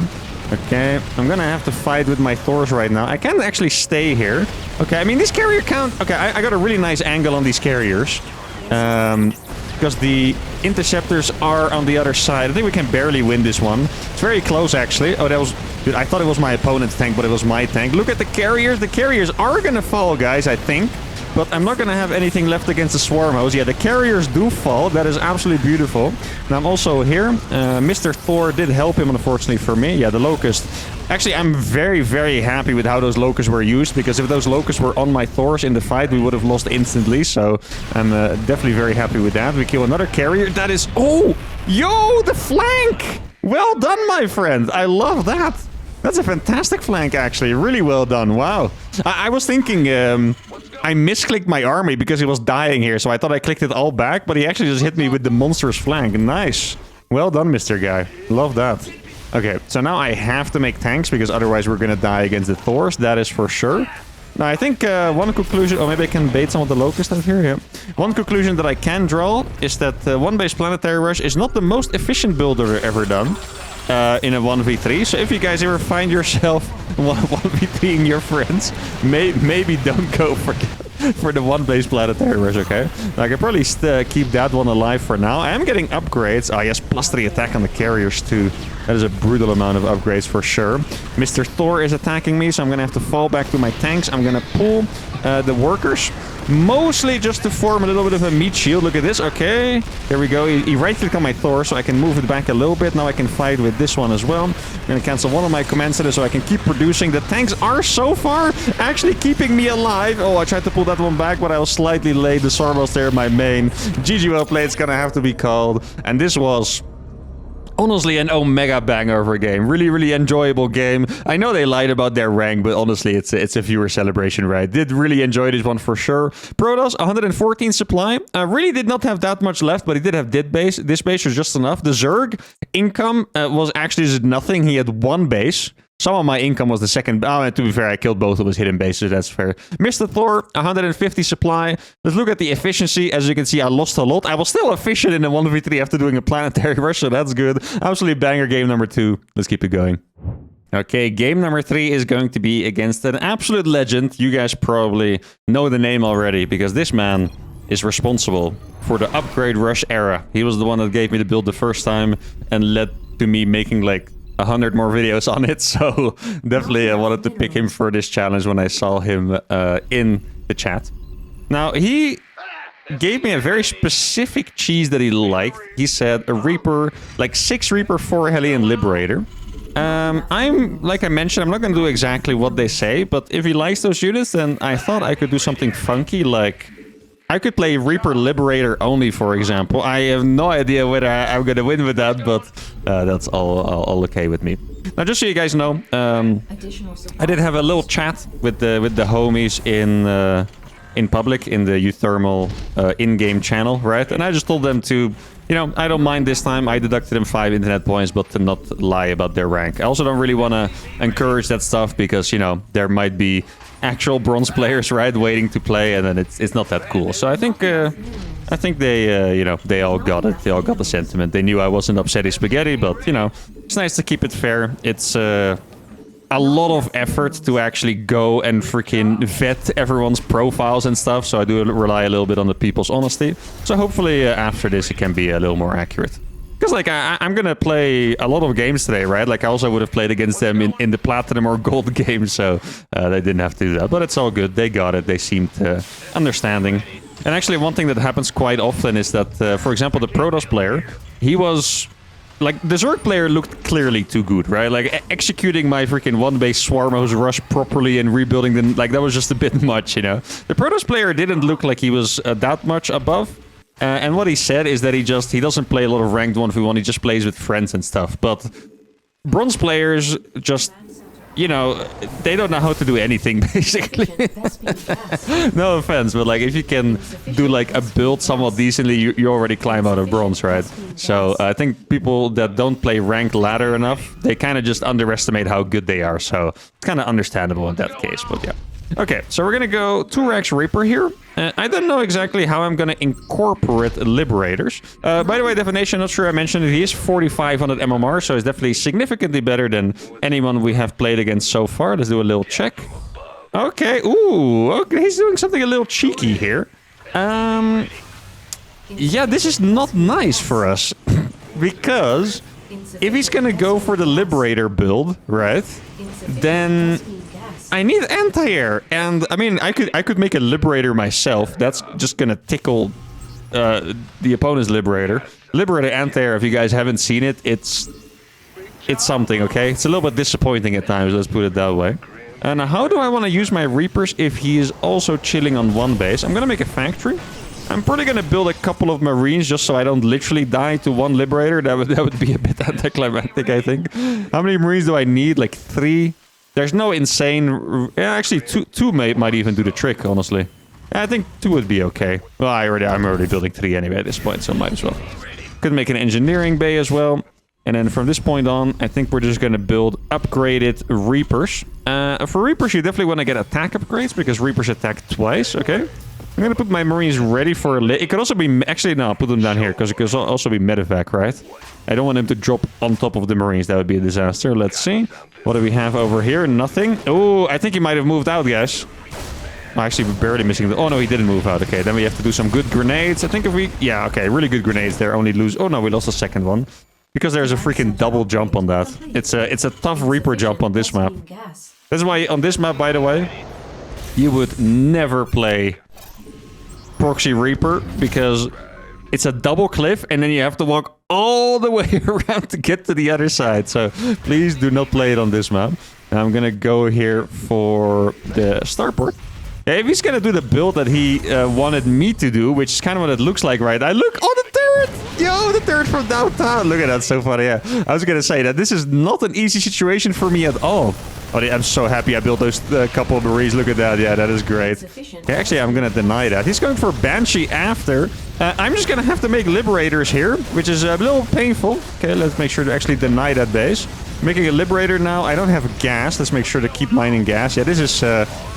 Okay, I'm gonna have to fight with my Thors right now. I can't actually stay here. Okay, I mean, this carrier count... Okay, I got a really nice angle on these carriers. Because the interceptors are on the other side. I think we can barely win this one. It's very close, actually. Oh, that was... Dude, I thought it was my opponent's tank, but it was my tank. Look at the carriers. The carriers are gonna fall, guys, I think. But I'm not gonna have anything left against the swarm host. Yeah, the carriers do fall. That is absolutely beautiful. And I'm also here. Mr. Thor did help him, unfortunately, for me. Yeah, the locust. Actually, I'm very, very happy with how those locusts were used. Because if those locusts were on my Thors in the fight, we would have lost instantly. So I'm definitely very happy with that. We kill another carrier. That is... Oh! Yo! The flank! Well done, my friend. I love that. That's a fantastic flank, actually. Really well done. Wow. I was thinking... I misclicked my army because he was dying here, so I thought I clicked it all back, but he actually just hit me with the monstrous flank. Nice. Well done, Mr. Guy. Love that. Okay, so now I have to make tanks because otherwise we're gonna die against the Thors. That is for sure. Now, I think one conclusion... Oh, maybe I can bait some of the locusts out here. Yeah. One conclusion that I can draw is that one-base planetary rush is not the most efficient build ever done in a 1v3. So if you guys ever find yourself 1v3ing your friends, maybe don't go for the one-base planetary rush, okay? I can probably keep that one alive for now. I am getting upgrades. Oh, yes, +3 attack on the carriers, too. That is a brutal amount of upgrades for sure. Mr. Thor is attacking me, so I'm gonna have to fall back to my tanks. I'm gonna pull the workers, mostly just to form a little bit of a meat shield. Look at this. Okay, there we go. He right-clicked on my Thor, so I can move it back a little bit. Now I can fight with this one as well. I'm gonna cancel one of my command centers so I can keep producing. The tanks are so far actually keeping me alive. Oh, I tried to pull that one back, but I was slightly late. The Sormos there, my main. GG well played, it's gonna have to be called. And this was... honestly, an Omega banger of a game. Really, really enjoyable game. I know they lied about their rank, but honestly, it's a viewer celebration, right? Did really enjoy this one for sure. Protoss, 114 supply. Really did not have that much left, but he did have this base. This base was just enough. The Zerg income was actually just nothing. He had one base. Some of my income was the second... Oh, and to be fair, I killed both of his hidden bases. That's fair. Mr. Thor, 150 supply. Let's look at the efficiency. As you can see, I lost a lot. I was still efficient in the 1v3 after doing a planetary rush, so that's good. Absolutely banger game number 2. Let's keep it going. Okay, game number 3 is going to be against an absolute legend. You guys probably know the name already, because this man is responsible for the upgrade rush era. He was the one that gave me the build the first time and led to me making like 100 more videos on it, so definitely I wanted to pick him for this challenge when I saw him in the chat. Now, he gave me a very specific cheese that he liked. He said a Reaper, like 6 Reaper, 4 Hellion Liberator. Like I mentioned, I'm not going to do exactly what they say, but if he likes those units, then I thought I could do something funky, like... I could play Reaper Liberator only, for example. I have no idea whether I'm going to win with that, but that's all okay with me. Now, just so you guys know, I did have a little chat with the homies in public, in the uThermal in-game channel, right? And I just told them to, you know, I don't mind this time. I deducted them 5 internet points, but to not lie about their rank. I also don't really want to encourage that stuff because, you know, there might be actual bronze players, right, waiting to play, and then it's not that cool. So I think they, you know, they all got it. They all got the sentiment. They knew I wasn't upsetty spaghetti, but, you know, it's nice to keep it fair. It's a lot of effort to actually go and freaking vet everyone's profiles and stuff, so I do rely a little bit on the people's honesty. So hopefully after this it can be a little more accurate. Because, like, I'm going to play a lot of games today, right? Like, I also would have played against them in the Platinum or Gold games, so they didn't have to do that. But it's all good. They got it. They seemed understanding. And actually, one thing that happens quite often is that, for example, the Protoss player, he was... Like, the Zerg player looked clearly too good, right? Like, executing my freaking one-base Swarmos rush properly and rebuilding them, like, that was just a bit much, you know? The Protoss player didn't look like he was that much above. And what he said is that he doesn't play a lot of ranked 1v1, he just plays with friends and stuff. But bronze players just, you know, they don't know how to do anything, basically. No offense, but like if you can do like a build somewhat decently, you already climb out of bronze, right? So I think people that don't play ranked ladder enough, they kind of just underestimate how good they are. So it's kind of understandable in that case, but yeah. Okay, so we're gonna go 2-Rax Reaper here. I don't know exactly how I'm gonna incorporate Liberators. By the way, definition, not sure I mentioned it. He is 4,500 MMR, so he's definitely significantly better than anyone we have played against so far. Let's do a little check. Okay, ooh, okay, he's doing something a little cheeky here. Yeah, this is not nice for us. Because if he's gonna go for the Liberator build, right, then... I need anti-air, and I mean, I could make a Liberator myself. That's just gonna tickle the opponent's Liberator. Liberator anti-air, if you guys haven't seen it, it's something, okay? It's a little bit disappointing at times, let's put it that way. And how do I want to use my Reapers if he is also chilling on one base? I'm gonna make a factory. I'm probably gonna build a couple of Marines just so I don't literally die to one Liberator. That would be a bit anticlimactic, I think. How many Marines do I need? Like 3? There's no insane... Yeah, actually, two might even do the trick, honestly. I think 2 would be okay. Well, I'm already building 3 anyway at this point, so might as well. Could make an engineering bay as well. And then from this point on, I think we're just going to build upgraded Reapers. For Reapers, you definitely want to get attack upgrades because Reapers attack twice, okay? I'm going to put my Marines ready for a it could also be... Actually, no, I'll put them down here because it could also be medevac, right? I don't want them to drop on top of the Marines. That would be a disaster. Let's see. What do we have over here? Nothing. Oh, I think he might have moved out, guys. Oh, actually, we're barely missing the... Oh, no, he didn't move out. Okay, then we have to do some good grenades. I think if we... Yeah, okay, really good grenades there. Only lose... Oh, no, we lost the second one. Because there's a freaking double jump on that. It's a tough Reaper jump on this map. That's why on this map, by the way, you would never play Proxy Reaper because it's a double cliff and then you have to walk all the way around to get to the other side. So please do not play it on this map. Now I'm gonna go here for the starport. Yeah, if he's gonna do the build that he wanted me to do, which is kind of what it looks like, right? I look, oh, the turret! Yo, the turret from downtown. Look at that, so funny. Yeah, I was gonna say that this is not an easy situation for me at all. Oh, I'm so happy I built those couple of Marines. Look at that. Yeah, that is great. Okay, actually, I'm gonna deny that. He's going for Banshee after. I'm just gonna have to make Liberators here, which is a little painful. Okay, let's make sure to actually deny that base. Making a Liberator now. I don't have gas. Let's make sure to keep mining gas. Yeah, this is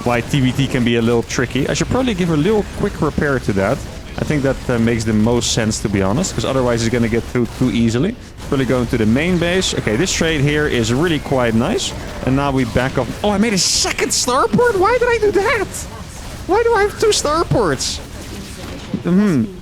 why TVT can be a little tricky. I should probably give a little quick repair to that. I think that makes the most sense, to be honest, because otherwise it's going to get through too easily. Really going to the main base. Okay, this trade here is really quite nice. And now we back up. Oh, I made a second starport? Why did I do that? Why do I have two starports?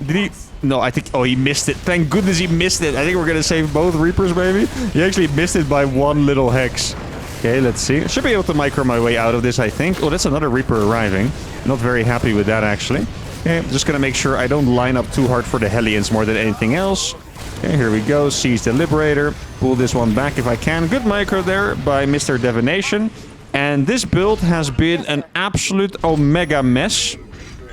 Did he... No, I think... Oh, he missed it. Thank goodness he missed it. I think we're going to save both Reapers, baby. He actually missed it by one little hex. Okay, let's see. I should be able to micro my way out of this, I think. Oh, that's another Reaper arriving. Not very happy with that, actually. Okay, I'm just going to make sure I don't line up too hard for the Hellions more than anything else. Okay, here we go. Seize the Liberator. Pull this one back if I can. Good micro there by Mr. Divination. And this build has been an absolute omega mess.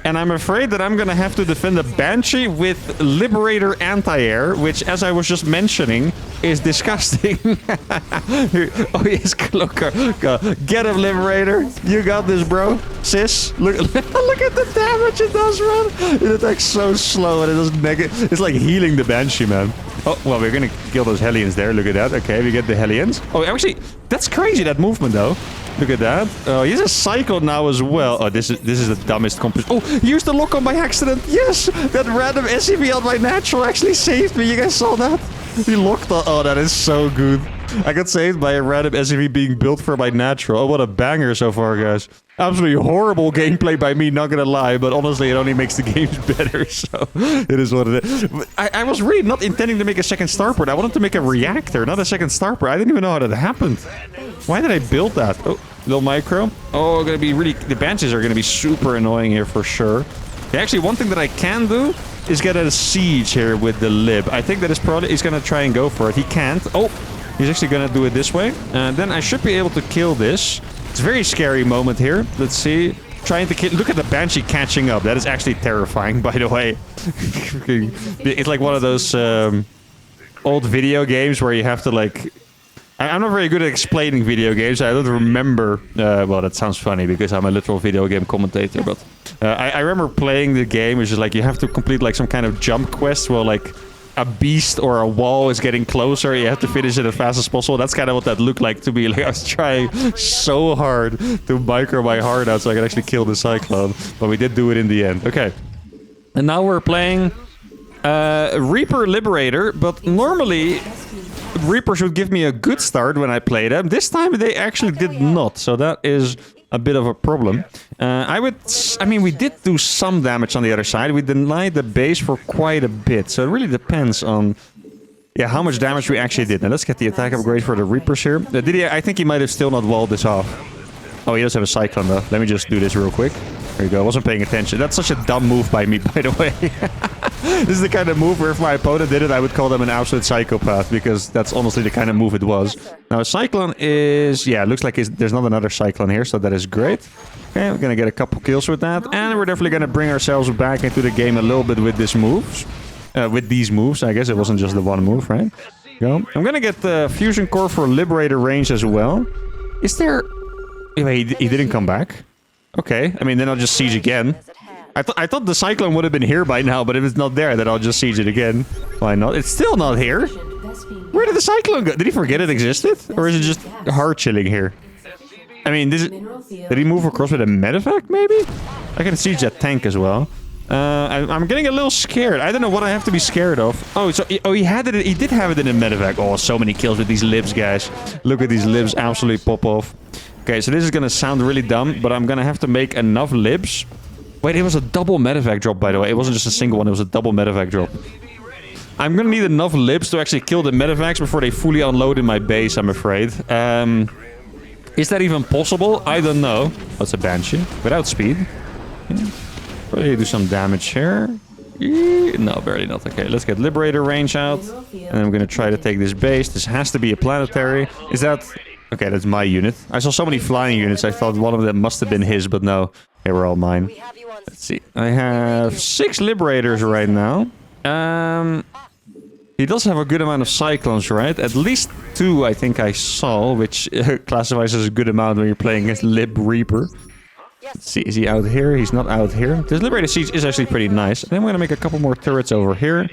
And I'm afraid that I'm going to have to defend a Banshee with Liberator anti-air, which, as I was just mentioning, is disgusting. Oh, yes, Cloaker. Get him, Liberator. You got this, bro. Sis, look, look at the damage it does, man. It attacks so slow and it does negative. It's like healing the Banshee, man. Oh, well, we're going to kill those Hellions there. Look at that. Okay, we get the Hellions. Oh, actually, that's crazy, that movement, though. Look at that. Oh, he's a Cyclone now as well. Oh, this is the dumbest composition. Oh, he used the lock on by accident. Yes! That random SCV on my natural actually saved me. You guys saw that? He locked on. Oh, that is so good. I got saved by a random SCV being built for my natural. Oh, what a banger so far, guys. Absolutely horrible gameplay by me, not gonna lie. But honestly, it only makes the games better. So, it is what it is. I was really not intending to make a second starport. I wanted to make a reactor, not a second starport. I didn't even know how that happened. Why did I build that? Oh, little micro. Oh, gonna be really... The Banshees are gonna be super annoying here for sure. Actually, one thing that I can do is get a siege here with the Lib. I think that is probably... He's gonna try and go for it. He can't. Oh, he's actually gonna do it this way. And then I should be able to kill this. It's a very scary moment here. Let's see. Trying to kill... Look at the Banshee catching up. That is actually terrifying, by the way. It's like one of those old video games where you have to, like... I'm not very good at explaining video games. I don't remember... well, that sounds funny because I'm a literal video game commentator, but... I remember playing the game, which is like you have to complete like some kind of jump quest where like a beast or a wall is getting closer. You have to finish it as fast as possible. That's kind of what that looked like to me. Like I was trying so hard to micro my heart out so I could actually kill the Cyclone. But we did do it in the end. Okay. And now we're playing Reaper Liberator, but normally... Reapers would give me a good start when I play them. This time they actually did not, so that is a bit of a problem. I mean, we did do some damage on the other side. We denied the base for quite a bit, so it really depends on how much damage we actually did. Now let's get the attack upgrade for the Reapers here. I think he might have still not walled this off. Oh, he does have a Cyclone though. Let me just do this real quick. There you go. I wasn't paying attention. That's such a dumb move by me, by the way. This is the kind of move where if my opponent did it, I would call them an absolute psychopath, because that's honestly the kind of move it was. Now, a Cyclone is... Yeah, it looks like there's not another Cyclone here, so that is great. Okay, we're going to get a couple kills with that, and we're definitely going to bring ourselves back into the game a little bit with these moves. With these moves, I guess it wasn't just the one move, right? Go. I'm going to get the Fusion Core for Liberator range as well. Is there... Wait, he didn't come back? Okay, I mean, then I'll just siege again. I thought the Cyclone would have been here by now, but if it's not there, then I'll just siege it again. Why not? It's still not here. Where did the cyclone go? Did he forget it existed? Or is it just hard chilling here? I mean, did he move across with a medevac, maybe? I can siege that tank as well. I'm getting a little scared. I don't know what I have to be scared of. Oh, so he had it. He did have it in a medevac. Oh, so many kills with these libs, guys. Look at these libs absolutely pop off. Okay, so this is gonna sound really dumb, but I'm gonna have to make enough libs. Wait, it was a double medevac drop, by the way. It wasn't just a single one. It was a double medevac drop. I'm gonna need enough libs to actually kill the medevacs before they fully unload in my base, I'm afraid. Is that even possible? I don't know. What's a Banshee? Without speed. Yeah. Probably do some damage here. No, barely not. Okay, let's get Liberator range out. And I'm gonna try to take this base. This has to be a planetary. Is that... Okay, that's my unit. I saw so many flying units. I thought one of them must have been his, but no. They were all mine. Let's see. I have 6 Liberators right now. He does have a good amount of Cyclones, right? At least 2, I think I saw, which classifies as a good amount when you're playing against Lib Reaper. Let's see, is he out here? He's not out here. This Liberator Siege is actually pretty nice. And then we're going to make a couple more turrets over here.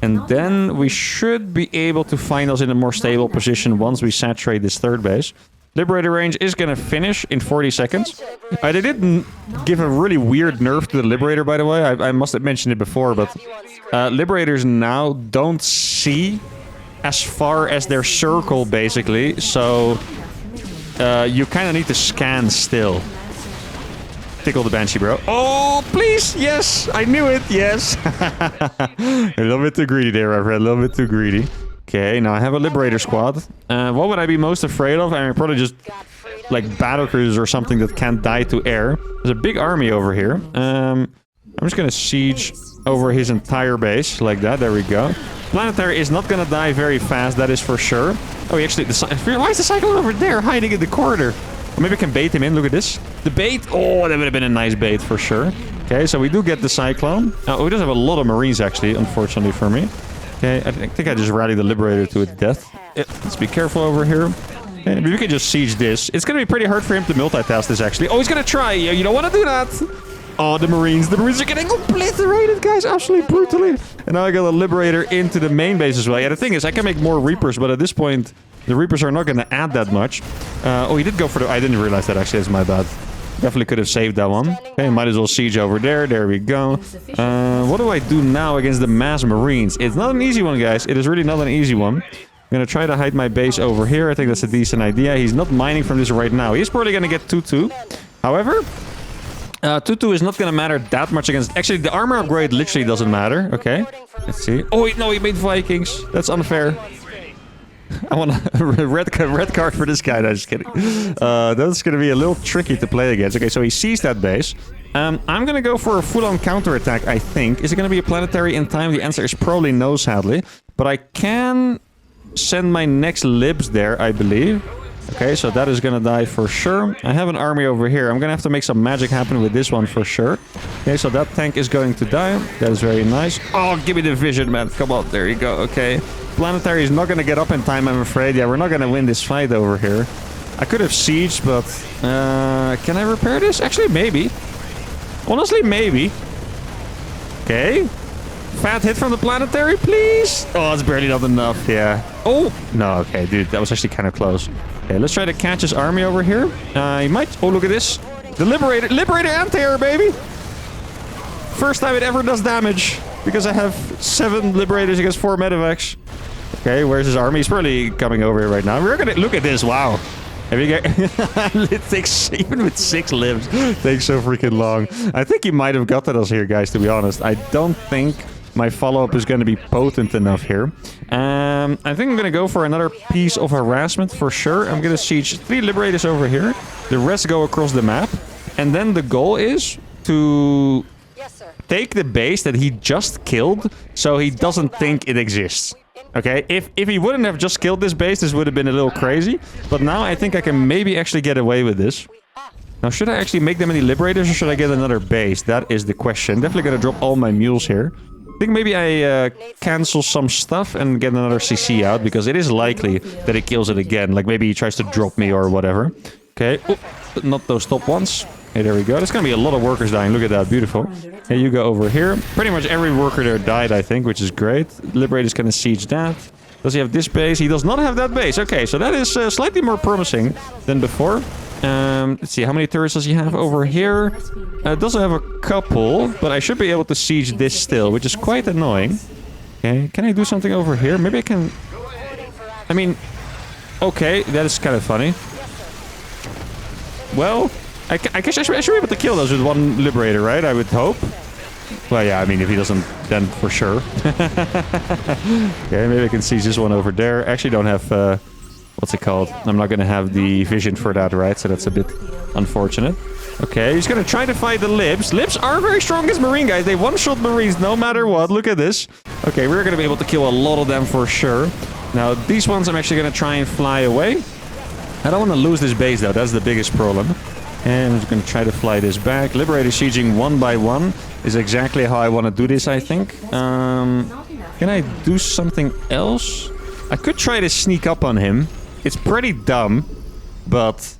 And then we should be able to find us in a more stable position once we saturate this third base. Liberator range is going to finish in 40 seconds. They did give a really weird nerf to the Liberator, by the way. I must have mentioned it before, but Liberators now don't see as far as their circle, basically. So you kind of need to scan still. Tickle the Banshee, bro. Oh, please! Yes! I knew it! Yes! A little bit too greedy there, my friend. A little bit too greedy. Okay, now I have a Liberator squad. What would I be most afraid of? I mean, probably just like battlecruisers or something that can't die to air. There's a big army over here. I'm just gonna siege over his entire base like that. There we go. Planetary is not gonna die very fast, that is for sure. Oh, he actually... Why is the Cyclone over there hiding in the corridor? Or maybe I can bait him in. Look at this. The bait. Oh, that would have been a nice bait for sure. Okay, so we do get the Cyclone. Oh, we just have a lot of Marines, actually, unfortunately for me. Okay, I think I just rallied the Liberator to its death. Let's be careful over here. Okay, maybe we can just siege this. It's going to be pretty hard for him to multitask this, actually. Oh, he's going to try. You don't want to do that. Oh, the Marines. The Marines are getting obliterated, guys. Absolutely brutally. And now I got a Liberator into the main base as well. Yeah, the thing is, I can make more Reapers, but at this point... The Reapers are not going to add that much. Oh, he did go for the... I didn't realize that, actually. That's my bad. Definitely could have saved that one. Okay, might as well siege over there. There we go. What do I do now against the mass Marines? It's not an easy one, guys. It is really not an easy one. I'm going to try to hide my base over here. I think that's a decent idea. He's not mining from this right now. He's probably going to get 2-2. However... 2-2 is not going to matter that much against... Actually, the armor upgrade literally doesn't matter. Okay. Let's see. Oh, wait, no, he made Vikings. That's unfair. I want a red card for this guy. No, just kidding. That's going to be a little tricky to play against. Okay, so he sees that base. I'm going to go for a full-on counterattack, I think. Is it going to be a planetary in time? The answer is probably no, sadly. But I can send my next libs there, I believe. Okay, so that is going to die for sure. I have an army over here. I'm going to have to make some magic happen with this one for sure. Okay, so that tank is going to die. That is very nice. Oh, give me the vision, man. Come on, there you go. Okay. Planetary is not going to get up in time, I'm afraid. Yeah, we're not going to win this fight over here. I could have sieged, but... can I repair this? Actually, maybe. Honestly, maybe. Okay. Fat hit from the Planetary, please. Oh, it's barely not enough. Yeah. Oh! No, okay, dude. That was actually kind of close. Okay, let's try to catch his army over here. He might... Oh, look at this. The Liberator. Liberator anti-air, baby! First time it ever does damage. Because I have 7 Liberators against 4 medevacs. Okay, where's his army? He's probably coming over here right now. We're gonna... Look at this. Wow. Have you got... It takes... Even with 6 libs. Takes so freaking long. I think he might have gotten us here, guys, to be honest. I don't think... My follow-up is going to be potent enough here. I think I'm going to go for another piece of harassment for sure. I'm going to siege 3 Liberators over here. The rest go across the map. And then the goal is to take the base that he just killed so he doesn't think it exists. Okay, if he wouldn't have just killed this base, this would have been a little crazy. But now I think I can maybe actually get away with this. Now, should I actually make them any Liberators or should I get another base? That is the question. Definitely going to drop all my mules here. I think maybe I cancel some stuff and get another CC out, because it is likely that he kills it again. Like maybe he tries to drop me or whatever. Okay, oh, not those top ones. Okay, there we go. There's gonna be a lot of workers dying. Look at that, beautiful. Okay, you go over here. Pretty much every worker there died, I think, which is great. Liberator's gonna siege that. Does he have this base? He does not have that base. Okay, so that is slightly more promising than before. Let's see, how many turrets does he have over here? Doesn't have a couple, but I should be able to siege this still, which is quite annoying. Okay, can I do something over here? Maybe I can... I mean... Okay, that is kind of funny. Well, I guess I should be able to kill those with one Liberator, right? I would hope. Well, yeah, I mean, if he doesn't, then for sure. Okay, maybe I can seize this one over there. I actually don't have... what's it called? I'm not going to have the vision for that, right? So that's a bit unfortunate. Okay, he's going to try to fight the Libs. Libs are very strong as Marine, guys. They one-shot Marines no matter what. Look at this. Okay, we're going to be able to kill a lot of them for sure. Now, these ones I'm actually going to try and fly away. I don't want to lose this base, though. That's the biggest problem. And I'm just going to try to fly this back. Liberator sieging one by one is exactly how I want to do this, I think. Can I do something else? I could try to sneak up on him. It's pretty dumb, but...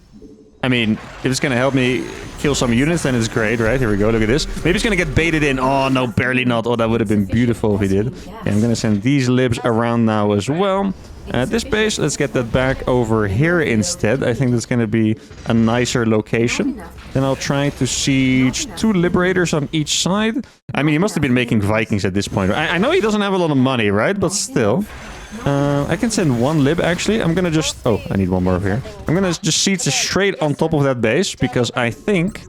I mean, if it's going to help me kill some units, then it's great, right? Here we go, look at this. Maybe it's going to get baited in. Oh, no, barely not. Oh, that would have been beautiful if he did. Okay, I'm going to send these Libs around now as well. This base, let's get that back over here instead. I think that's going to be a nicer location. Then I'll try to siege 2 Liberators on each side. I mean, he must have been making Vikings at this point. I know he doesn't have a lot of money, right? But still... I can send 1 Lib, actually. I'm gonna just... Oh, I need 1 more over here. I'm gonna just siege straight on top of that base, because I think...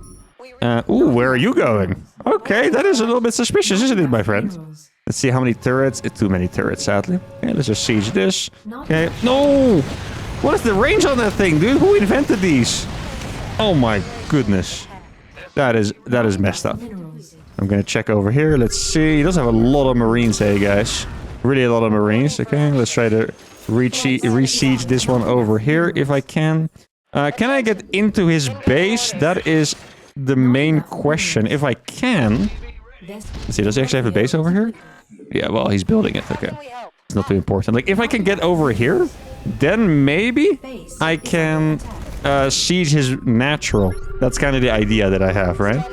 ooh, where are you going? Okay, that is a little bit suspicious, isn't it, my friend? Let's see how many turrets. Too many turrets, sadly. Okay, let's just siege this. Okay. No! What is the range on that thing, dude? Who invented these? Oh my goodness. That is messed up. I'm gonna check over here. Let's see. He does have a lot of Marines, hey, guys. Really a lot of Marines. Okay, let's try to re-siege this one over here if I can. Can I get into his base? That is the main question. If I can... Let's see, does he actually have a base over here? Yeah, well, he's building it. Okay. It's not too important. Like, if I can get over here, then maybe I can siege his natural. That's kind of the idea that I have, right?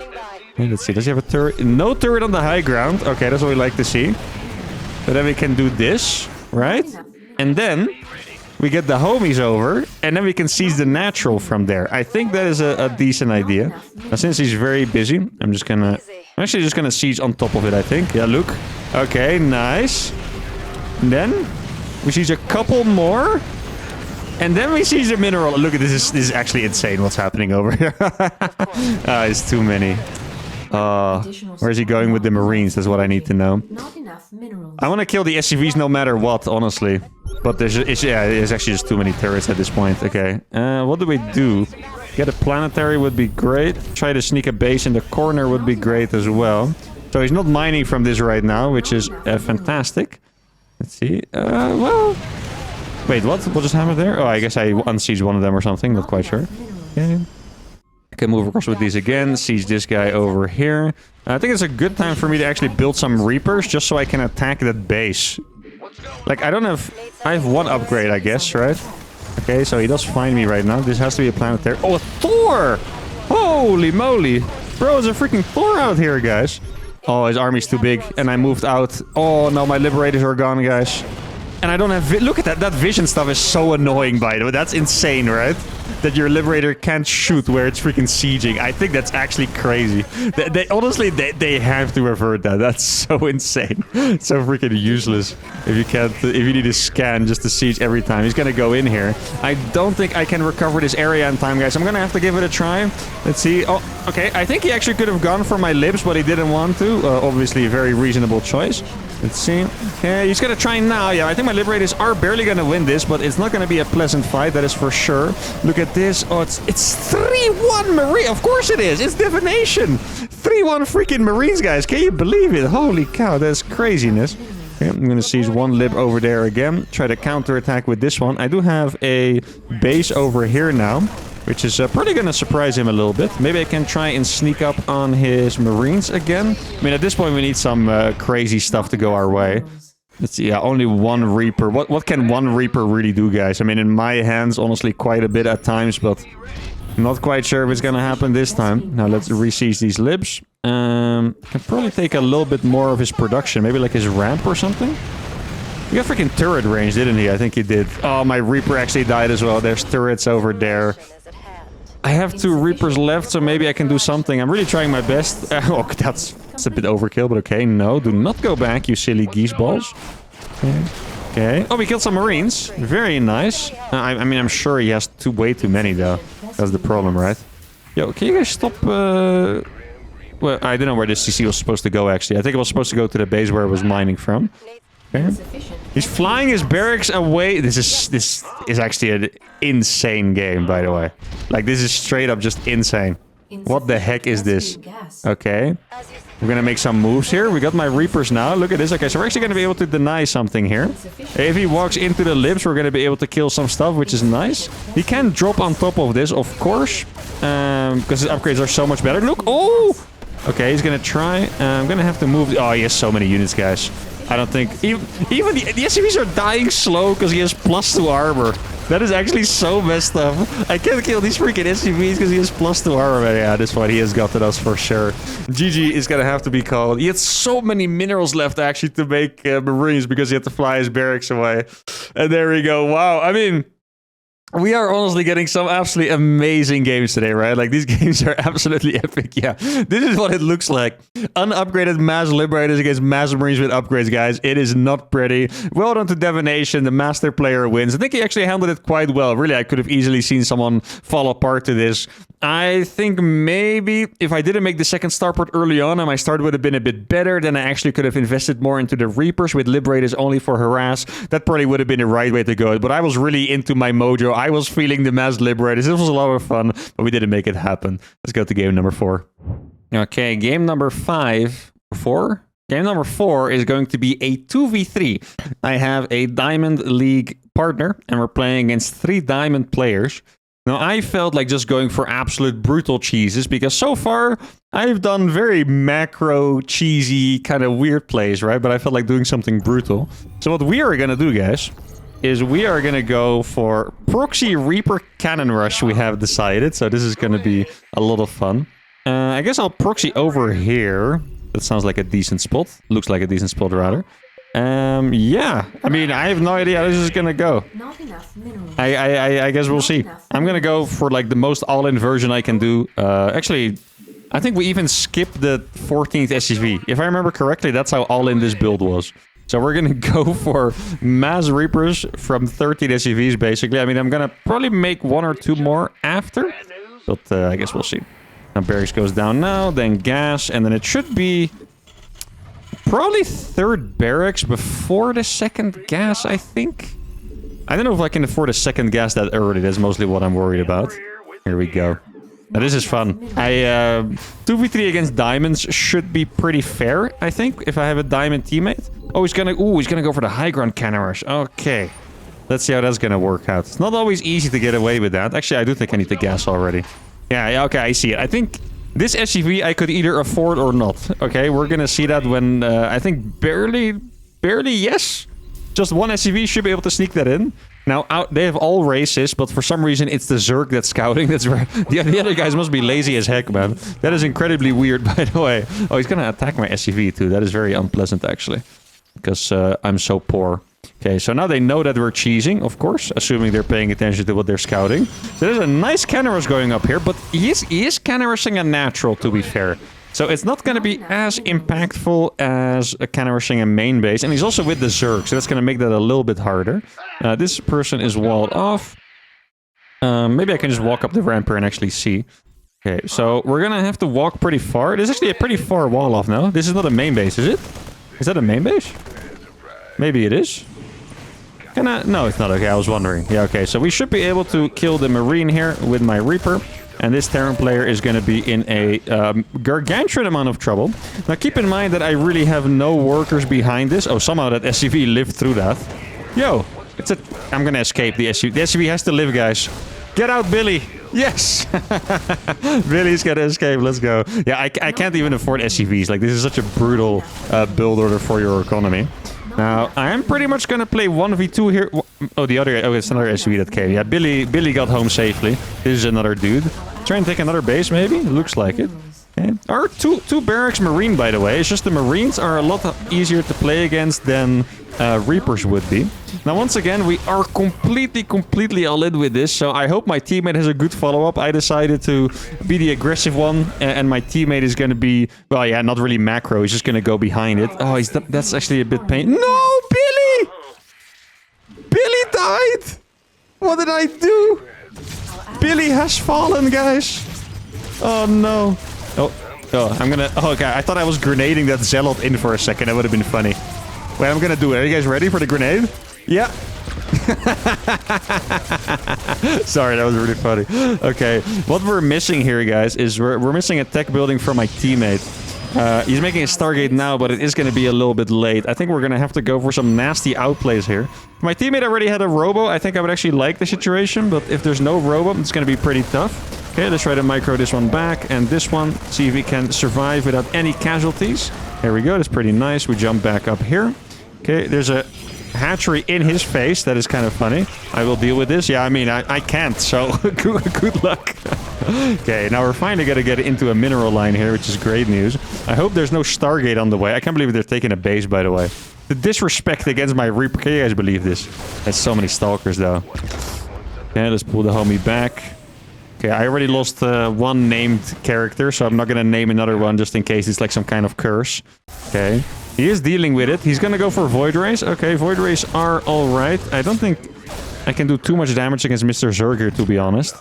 Okay, let's see. Does he have a turret? No turret on the high ground. Okay, that's what we like to see. But then we can do this, right? And then we get the homies over, and then we can seize the natural from there. I think that is a decent idea. Now, since he's very busy, I'm actually just gonna siege on top of it, I think. Yeah, look. Okay, nice. And then we siege a couple more. And then we siege the mineral. Look at this. This is actually insane what's happening over here. It's too many. Where is he going with the Marines? That's what I need to know. I want to kill the SCVs no matter what, honestly. But there's actually just too many turrets at this point. Okay. What do we do? Get a planetary would be great. Try to sneak a base in the corner would be great as well. So he's not mining from this right now, which is fantastic. Let's see. Well... Wait, what? What just happened there? Oh, I guess I unsieged one of them or something. Not quite sure. Okay. I can move across with these again. Siege this guy over here. I think it's a good time for me to actually build some Reapers just so I can attack that base. Like, I don't have... I have 1 upgrade, I guess, right? Okay, so he does find me right now. This has to be a planetary. Oh, a Thor! Holy moly! Bro, there's a freaking Thor out here, guys. Oh, his army's too big. And I moved out. Oh, no, my Liberators are gone, guys. And I don't have... Look at that. That vision stuff is so annoying, by the way. That's insane, right? That your Liberator can't shoot where it's freaking sieging. I think that's actually crazy. They honestly, they have to revert that. That's so insane. So freaking useless. If you can't... If you need a scan just to siege every time. He's gonna go in here. I don't think I can recover this area in time, guys. I'm gonna have to give it a try. Let's see. Oh, okay. I think he actually could have gone for my Libs, but he didn't want to. Obviously, a very reasonable choice. Let's see. Okay, he's gonna try now. Yeah, I think my Liberators are barely gonna win this, but it's not gonna be a pleasant fight, that is for sure. Look at this. Oh, it's 3-1 Marine. Of course it is. It's divination. 3-1 freaking Marines, guys. Can you believe it? Holy cow, that's craziness. Okay, I'm gonna seize 1 Lib over there again. Try to counterattack with this one. I do have a base over here now, which is probably going to surprise him a little bit. Maybe I can try and sneak up on his Marines again. I mean, at this point, we need some crazy stuff to go our way. Let's see, yeah, only 1 Reaper. What can 1 Reaper really do, guys? I mean, in my hands, honestly, quite a bit at times, but I'm not quite sure if it's going to happen this time. Now, let's re-siege these Libs. Can probably take a little bit more of his production. Maybe like his ramp or something. He got freaking turret range, didn't he? I think he did. Oh, my Reaper actually died as well. There's turrets over there. I have 2 Reapers left, so maybe I can do something. I'm really trying my best. Oh, that's a bit overkill, but okay. No, do not go back, you silly geese balls. Okay. Oh, we killed some Marines. Very nice. I mean, I'm sure he has way too many, though. That's the problem, right? Yo, can you guys stop... Well, I don't know where this CC was supposed to go, actually. I think it was supposed to go to the base where it was mining from. Okay. He's flying his barracks away. This is actually an insane game, by the way. Like, this is straight up just insane. What the heck is this? Okay. We're gonna make some moves here. We got my Reapers now. Look at this. Okay, so we're actually gonna be able to deny something here. If he walks into the lips, we're gonna be able to kill some stuff, which is nice. He can drop on top of this, of course. Because his upgrades are so much better. Look! Oh! Okay, he's gonna try. I'm gonna have to move... Oh, he has so many units, guys. I don't think... Even the SCVs are dying slow because he has +2 armor. That is actually so messed up. I can't kill these freaking SCVs because he has +2 armor. But yeah, this one he has gotten us for sure. GG is gonna have to be called. He had so many minerals left actually to make Marines because he had to fly his barracks away. And there we go. Wow. I mean... We are honestly getting some absolutely amazing games today, right? Like, these games are absolutely epic. Yeah, this is what it looks like. Unupgraded mass liberators against mass marines with upgrades, guys. It is not pretty. Well done to Divination. The master player wins. I think he actually handled it quite well. Really, I could have easily seen someone fall apart to this. I think maybe if I didn't make the second starport early on and my start would have been a bit better, then I actually could have invested more into the Reapers with Liberators only for harass. That probably would have been the right way to go. But I was really into my mojo. I was feeling the mass Liberators. This was a lot of fun, but we didn't make it happen. Let's go to game number 4. Okay, game number 4? Game number 4 is going to be a 2v3. I have a Diamond League partner, and we're playing against 3 Diamond players. Now, I felt like just going for absolute brutal cheeses, because so far, I've done very macro, cheesy, kind of weird plays, right? But I felt like doing something brutal. So what we are going to do, guys, is we are going to go for Proxy Reaper Cannon Rush, we have decided. So this is going to be a lot of fun. I guess I'll proxy over here. That sounds like a decent spot. Looks like a decent spot, rather. Yeah. I mean, I have no idea how this is gonna go. Not enough minerals. I guess we'll see. I'm gonna go for like the most all-in version I can do. Actually, I think we even skipped the 14th SCV. If I remember correctly, that's how all-in this build was. So we're gonna go for mass Reapers from 13 SCVs, basically. I mean, I'm gonna probably make 1 or 2 more after. But I guess we'll see. Now barracks goes down now, then gas, and then it should be... probably 3rd barracks before the 2nd gas, I think. I don't know if I can afford a 2nd gas that early. That's mostly what I'm worried about. Here we go. Now, this is fun. 2v3 against diamonds should be pretty fair, I think, if I have a diamond teammate. Oh, he's gonna go for the high ground cannon rush. Okay. Let's see how that's gonna work out. It's not always easy to get away with that. Actually, I do think I need the gas already. Yeah, okay, I see it. I think... this SCV I could either afford or not. Okay, we're gonna see that when, I think barely, yes. Just 1 SCV should be able to sneak that in. Now, they have all races, but for some reason it's the Zerg that's scouting. That's right. The other guys must be lazy as heck, man. That is incredibly weird, by the way. Oh, he's gonna attack my SCV too. That is very unpleasant, actually. Because I'm so poor. Okay, so now they know that we're cheesing, of course, assuming they're paying attention to what they're scouting. So there's a nice cannon rush going up here, but he is cannon rushing a natural, to be fair. So it's not going to be as impactful as a cannon rushing a main base. And he's also with the Zerg, so that's going to make that a little bit harder. This person is walled off. Maybe I can just walk up the ramp here and actually see. Okay, so we're going to have to walk pretty far. This is actually a pretty far wall off now. This is not a main base, is it? Is that a main base? Maybe it is. Can I? No, it's not. Okay, I was wondering. Yeah, okay. So we should be able to kill the Marine here with my Reaper. And this Terran player is going to be in a gargantuan amount of trouble. Now, keep in mind that I really have no workers behind this. Oh, somehow that SCV lived through that. Yo, it's a... I'm going to escape the SCV. The SCV has to live, guys. Get out, Billy. Yes. Billy's going to escape. Let's go. Yeah, I can't even afford SCVs. Like, this is such a brutal build order for your economy. Now, I'm pretty much going to play 1v2 here. Oh, the other... oh, it's another SUV that came. Yeah, Billy got home safely. This is another dude. Try and take another base, maybe? Looks like it. Okay. Our two barracks marine, by the way. It's just the marines are a lot easier to play against than reapers would be. Now, once again, we are completely all in with this. So I hope my teammate has a good follow-up. I decided to be the aggressive one, and my teammate is going to be, well, yeah, not really macro. He's just going to go behind it. Oh, that's actually a bit pain. No, Billy! Billy died! What did I do? Billy has fallen, guys. Oh, no. Oh, I'm gonna... Oh, okay. I thought I was grenading that zealot in for a second. That would have been funny. Wait, I'm gonna do it. Are you guys ready for the grenade? Yeah. Sorry, that was really funny. Okay, what we're missing here, guys, is we're missing a tech building for my teammate. He's making a Stargate now, but it is going to be a little bit late. I think we're going to have to go for some nasty outplays here. If my teammate already had a robo, I think I would actually like the situation, but if there's no robo, it's going to be pretty tough. Okay, let's try to micro this one back and this one. See if we can survive without any casualties. There we go. That's pretty nice. We jump back up here. Okay, there's a hatchery in his face. That is kind of funny. I will deal with this. Yeah, I mean, I can't, so good luck. Okay, now we're finally going to get into a mineral line here, which is great news. I hope there's no Stargate on the way. I can't believe they're taking a base, by the way. The disrespect against my Reaper. Can you guys believe this? There's so many Stalkers, though. Okay, let's pull the homie back. Okay, I already lost one named character, so I'm not going to name another one just in case it's like some kind of curse. Okay. He is dealing with it. He's going to go for Void Rays. Okay, Void Rays are alright. I don't think I can do too much damage against Mr. Zerg here, to be honest.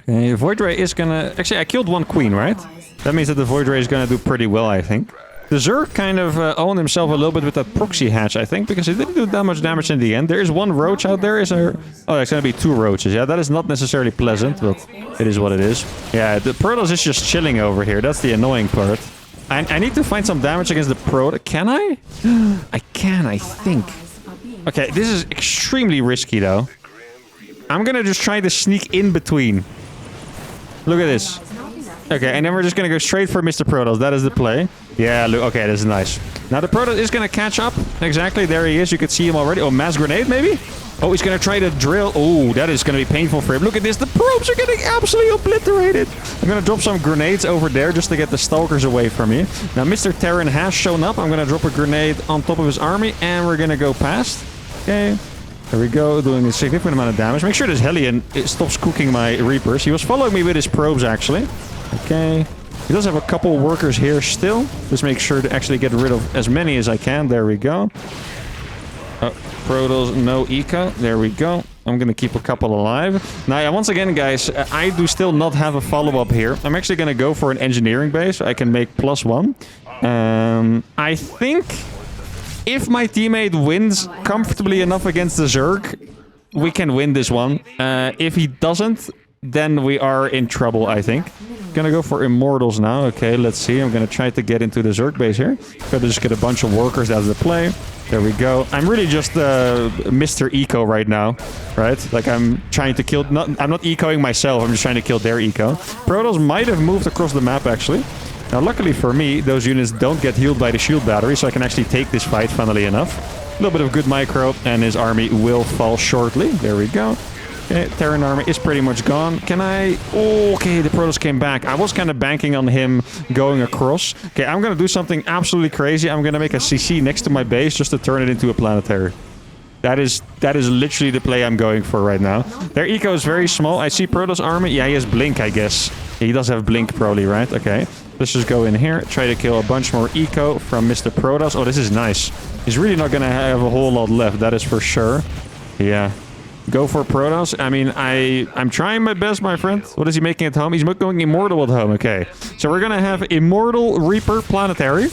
Okay, Void Ray is going to... Actually, I killed one queen, right? That means that the Void Ray is going to do pretty well, I think. The Zerg kind of owned himself a little bit with that proxy hatch, I think, because he didn't do that much damage in the end. There is one roach out there. Is there? Oh, it's going to be two roaches. Yeah, that is not necessarily pleasant, but it is what it is. Yeah, the Protoss is just chilling over here. That's the annoying part. I need to find some damage against the Protoss. Can I? I can, I think. Okay, this is extremely risky, though. I'm going to just try to sneak in between. Look at this. Okay, and then we're just going to go straight for Mr. Protoss. That is the play. Yeah, look. Okay, this is nice. Now, the Protoss is going to catch up. Exactly, there he is. You can see him already. Oh, mass grenade, maybe? Oh, he's going to try to drill. Oh, that is going to be painful for him. Look at this. The probes are getting absolutely obliterated. I'm going to drop some grenades over there just to get the Stalkers away from me. Now, Mr. Terran has shown up. I'm going to drop a grenade on top of his army, and we're going to go past. Okay. There we go, doing a significant amount of damage. Make sure this Hellion stops cooking my Reapers. He was following me with his probes, actually. Okay. He does have a couple workers here still. Just make sure to actually get rid of as many as I can. There we go. Protoss, no eco. There we go. I'm going to keep a couple alive. Now, yeah, once again, guys, I do still not have a follow-up here. I'm actually going to go for an engineering base. I can make +1. I think if my teammate wins comfortably enough against the Zerg, we can win this one. If he doesn't, then we are in trouble, I think. Gonna go for Immortals now. Okay, let's see. I'm gonna try to get into the Zerg base here. Gotta just get a bunch of workers out of the play. There we go. I'm really just Mr. Eco right now, right? Like I'm trying to kill... I'm not ecoing myself. I'm just trying to kill their eco. Protoss might have moved across the map, actually. Now, luckily for me, those units don't get healed by the shield battery, so I can actually take this fight, funnily enough. A little bit of good micro, and his army will fall shortly. There we go. Okay, Terran army is pretty much gone. Can I... Oh, okay, the Protoss came back. I was kind of banking on him going across. Okay, I'm going to do something absolutely crazy. I'm going to make a CC next to my base just to turn it into a planetary. That is literally the play I'm going for right now. Their eco is very small. I see Protoss army. Yeah, he has blink, I guess. He does have blink probably, right? Okay. Let's just go in here. Try to kill a bunch more eco from Mr. Protoss. Oh, this is nice. He's really not going to have a whole lot left. That is for sure. Yeah. Go for Protoss. I mean, I'm trying my best, my friend. What is he making at home? He's going Immortal at home. Okay. So we're going to have Immortal Reaper Planetary.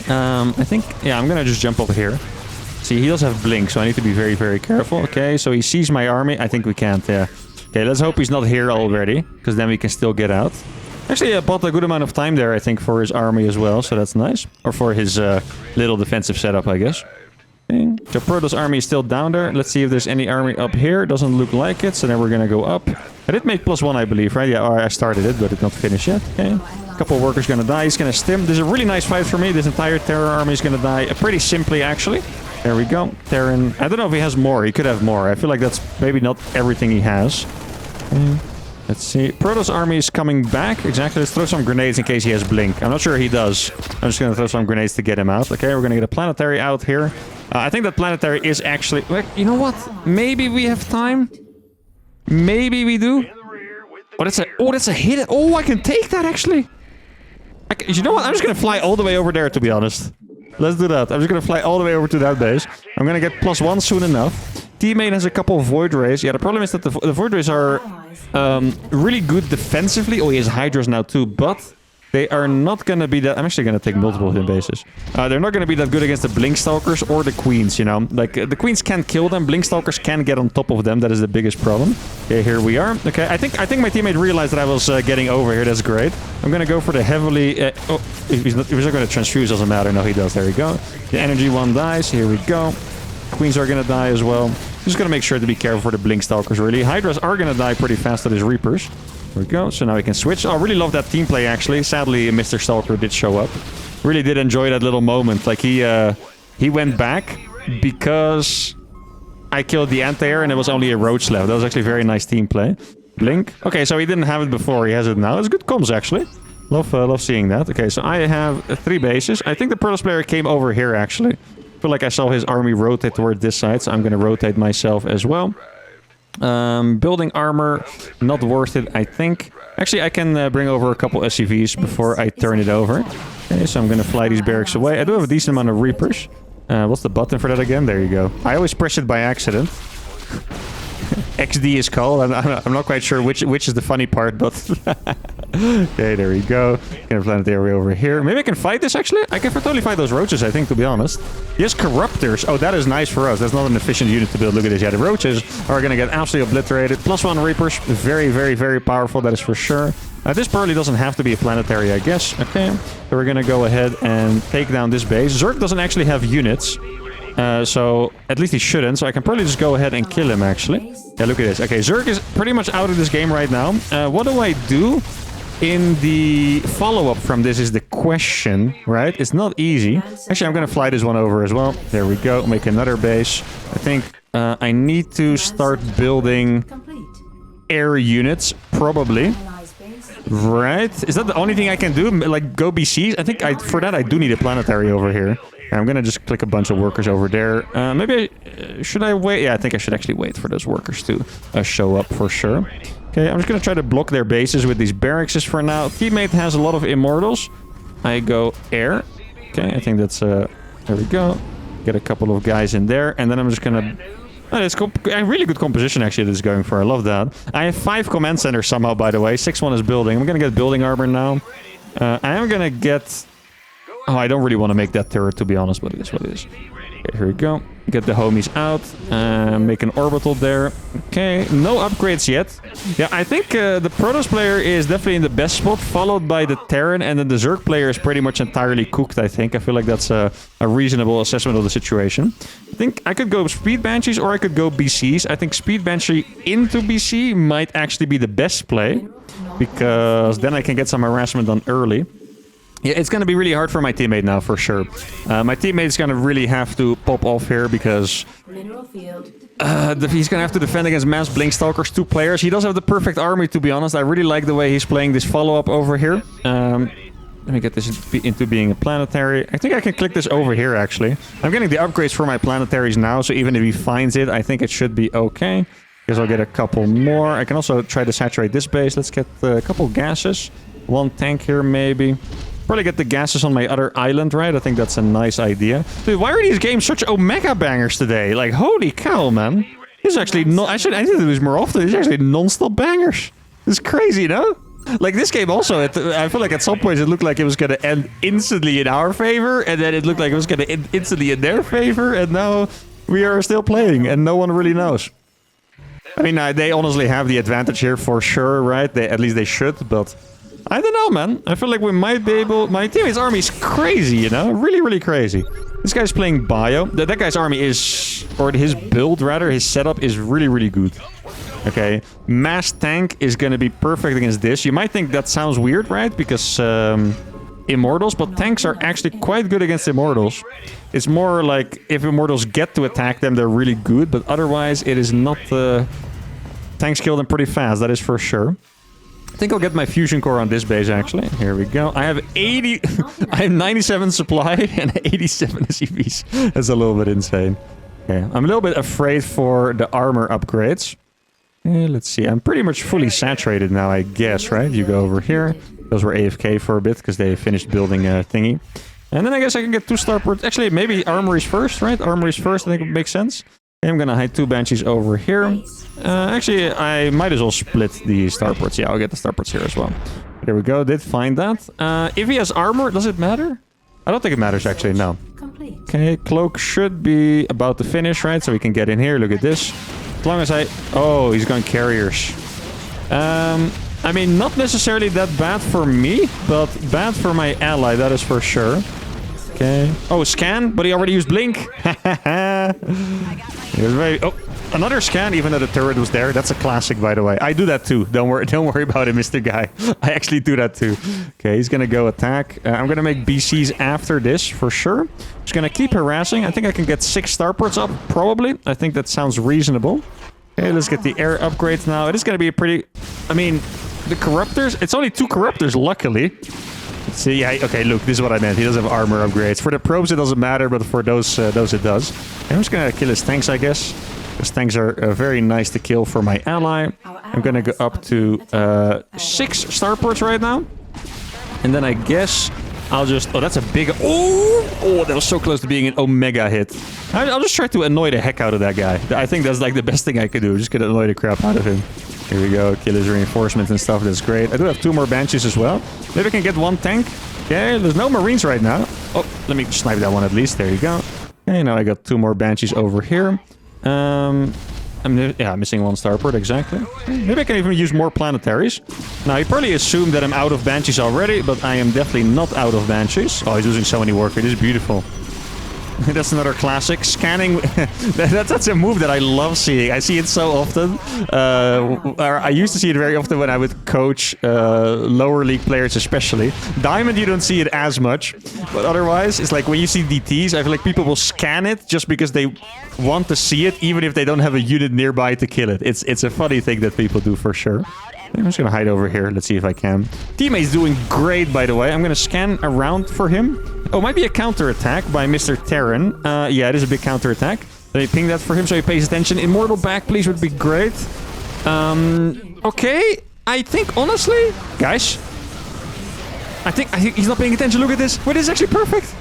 I think... Yeah, I'm going to just jump over here. See, he does have blink, so I need to be very, very careful. Okay, so he sees my army. I think we can't, yeah. Okay, let's hope he's not here already, because then we can still get out. Actually, I bought a good amount of time there, I think, for his army as well, so that's nice. Or for his little defensive setup, I guess. Okay. So Protoss army is still down there. Let's see if there's any army up here. Doesn't look like it, so then we're gonna go up. I did make +1, I believe, right? Yeah, or I started it, but it's not finished yet. Okay. A couple of workers gonna die. He's gonna stim. This is a really nice fight for me. This entire Terror army is gonna die pretty simply, actually. There we go. Terran. I don't know if he has more. He could have more. I feel like that's maybe not everything he has. Let's see. Protoss army is coming back. Exactly. Let's throw some grenades in case he has blink. I'm not sure he does. I'm just going to throw some grenades to get him out. Okay, we're going to get a planetary out here. I think that planetary is actually... Like, you know what? Maybe we have time. Maybe we do. Oh, that's a hit. Oh, I can take that, actually. You know what? I'm just going to fly all the way over there, to be honest. Let's do that. I'm just going to fly all the way over to that base. I'm going to get +1 soon enough. Teammate has a couple of Void Rays. Yeah, the problem is that the Void Rays are really good defensively. Oh, he has Hydras now too, but they are not going to be that... I'm actually going to take multiple hit bases. They're not going to be that good against the Blinkstalkers or the Queens, you know. Like, the Queens can kill them. Blinkstalkers can get on top of them. That is the biggest problem. Okay, here we are. Okay, I think my teammate realized that I was getting over here. That's great. I'm going to go for the heavily... oh, if he's not going to transfuse, doesn't matter. No, he does. There we go. The energy one dies. Here we go. Queens are going to die as well. Just going to make sure to be careful for the Blinkstalkers, really. Hydras are going to die pretty fast to his Reapers. There we go. So now we can switch. Oh, I really love that team play, actually. Sadly, Mr. Stalker did show up. Really did enjoy that little moment. Like, he went back because I killed the anti-air and it was only a roach left. That was actually a very nice team play. Blink. Okay, so he didn't have it before. He has it now. It's good comms, actually. Love seeing that. Okay, so I have 3 bases. I think the Protoss player came over here, actually. I feel like I saw his army rotate toward this side, so I'm going to rotate myself as well. Building armor, not worth it, I think. Actually, I can bring over a couple SCVs before I turn it over. Okay, so I'm going to fly these barracks away. I do have a decent amount of Reapers. What's the button for that again? There you go. I always press it by accident. XD is called. I'm not quite sure which is the funny part, but... Okay, there we go. Gonna plant the area over here. Maybe I can fight this, actually? I can totally fight those roaches, I think, to be honest. Yes, Corruptors. Oh, that is nice for us. That's not an efficient unit to build. Look at this. Yeah, the roaches are gonna get absolutely obliterated. +1 Reapers. Very, very, very powerful. That is for sure. This probably doesn't have to be a planetary, I guess. Okay. So we're gonna go ahead and take down this base. Zerg doesn't actually have units. So at least he shouldn't. So I can probably just go ahead and kill him, actually. Yeah, look at this. Okay, Zerg is pretty much out of this game right now. What do I do? In the follow-up from this is the question, right? It's not easy. Actually, I'm going to fly this one over as well. There we go. Make another base. I think I need to start building air units, probably. Right? Is that the only thing I can do? Like, go BCs? I think for that, I do need a planetary over here. I'm going to just click a bunch of workers over there. Maybe should I wait? Yeah, I think I should actually wait for those workers to show up for sure. Okay, I'm just going to try to block their bases with these barracks for now. Teammate has a lot of Immortals. I go air. Okay, I think that's... there we go. Get a couple of guys in there. And then I'm just going to... Oh, it's a really good composition, actually, that is going for. I love that. I have 5 command centers somehow, by the way. 6th one is building. I'm going to get building armor now. I am going to get... Oh, I don't really want to make that turret, to be honest, but it is what it is. Okay, here we go. Get the homies out. Make an orbital there. Okay, no upgrades yet. Yeah, I think the Protoss player is definitely in the best spot, followed by the Terran, and then the Zerg player is pretty much entirely cooked, I think. I feel like that's a reasonable assessment of the situation. I think I could go Speed Banshees or I could go BCs. I think Speed Banshee into BC might actually be the best play, because then I can get some harassment done early. Yeah, it's going to be really hard for my teammate now, for sure. My teammate is going to really have to pop off here because he's going to have to defend against mass Blinkstalkers, 2 players. He does have the perfect army, to be honest. I really like the way he's playing this follow-up over here. Let me get this into being a planetary. I think I can click this over here, actually. I'm getting the upgrades for my planetaries now, so even if he finds it, I think it should be okay. Guess I'll get a couple more. I can also try to saturate this base. Let's get a couple gases. 1 tank here, maybe. Probably get the gases on my other island, right? I think that's a nice idea. Dude, why are these games such Omega bangers today? Like, holy cow, man. This is actually not... I need to do this more often. These are actually non-stop bangers. It's crazy, you know? Like, this game also, I feel like at some points it looked like it was going to end instantly in our favor, and then it looked like it was going to end instantly in their favor, and now we are still playing, and no one really knows. I mean, they honestly have the advantage here for sure, right? At least they should, but... I don't know, man. I feel like we might be able... My teammate's army is crazy, you know? Really, really crazy. This guy's playing bio. That guy's army is... Or his build, rather. His setup is really, really good. Okay. Mass tank is going to be perfect against this. You might think that sounds weird, right? Because... Immortals. But tanks are actually quite good against Immortals. It's more like... If Immortals get to attack them, they're really good. But otherwise, it is not... Tanks kill them pretty fast. That is for sure. I think I'll get my fusion core on this base, actually. Here we go. I have 80... I have 97 supply and 87 SCVs. That's a little bit insane. Okay, I'm a little bit afraid for the armor upgrades. Let's see. I'm pretty much fully saturated now, I guess, right? You go over here. Those were AFK for a bit because they finished building a thingy. And then I guess I can get 2 starports. Actually, maybe armories first, right? Armories first, I think it makes sense. I'm gonna hide 2 banshees over here. Actually, I might as well split the starports. Yeah, I'll get the starports here as well. There we go. Did find that. If he has armor, does it matter? I don't think it matters, actually. No. Okay, cloak should be about to finish, right? So we can get in here. Look at this. As long as I... Oh, he's going carriers. I mean, not necessarily that bad for me, but bad for my ally. That is for sure. Okay. Oh, scan, but he already used blink. Oh, another scan, even though the turret was there. That's a classic, by the way. I do that too. Don't worry about it, Mr. Guy. I actually do that too. Okay, he's gonna go attack. I'm gonna make BCs after this for sure. Just gonna keep harassing. I think I can get 6 starports up, probably. I think that sounds reasonable. Okay, let's get the air upgrades now. It is gonna be a pretty... I mean, the corruptors. It's only 2 corruptors, luckily. Let's see, yeah, okay, look, this is what I meant. He doesn't have armor upgrades. For the probes, it doesn't matter, but for those it does. I'm just gonna kill his tanks, I guess. Because tanks are very nice to kill for my ally. I'm gonna go up to 6 starports right now. And then I guess I'll just... Oh, that's a big... Oh, that was so close to being an Omega hit. I'll just try to annoy the heck out of that guy. I think that's like the best thing I could do. Just get annoy the crap out of him. Here we go, kill his reinforcements and stuff, that's great. I do have 2 more banshees as well. Maybe I can get 1 tank. Okay, there's no marines right now. Oh, let me snipe that one at least, there you go. Okay, now I got 2 more banshees over here. I'm missing 1 starport, exactly. Maybe I can even use more planetaries. Now, he probably assumed that I'm out of banshees already, but I am definitely not out of banshees. Oh, he's using so many warfare, this is beautiful. That's another classic. Scanning. That's a move that I love seeing. I see it so often. I used to see it very often when I would coach lower league players especially. Diamond, you don't see it as much. But otherwise, it's like when you see DTs, I feel like people will scan it just because they want to see it, even if they don't have a unit nearby to kill it. It's a funny thing that people do for sure. I'm just gonna hide over here. Let's see if I can. Teammate's doing great, by the way. I'm gonna scan around for him. Oh, might be a counter-attack by Mr. Terran. Yeah, it is a big counter-attack. Let me ping that for him so he pays attention. Immortal back, please, would be great. Okay. I think, honestly... Guys. I think he's not paying attention. Look at this. Wait, this is actually perfect.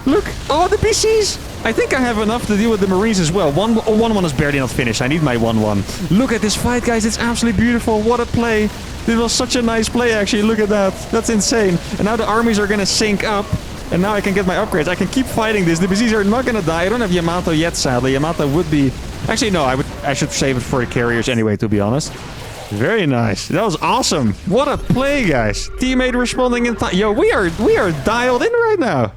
Look. Oh, the PCs. I think I have enough to deal with the Marines as well. 1-1 is barely not finished. I need my 1-1. Look at this fight, guys. It's absolutely beautiful. What a play. This was such a nice play, actually. Look at that. That's insane. And now the armies are going to sync up. And now I can get my upgrades. I can keep fighting this. The BCs are not going to die. I don't have Yamato yet, sadly. Yamato would be... Actually, no. I should save it for the carriers anyway, to be honest. Very nice. That was awesome. What a play, guys. Teammate responding in time. Yo, we are dialed in right now.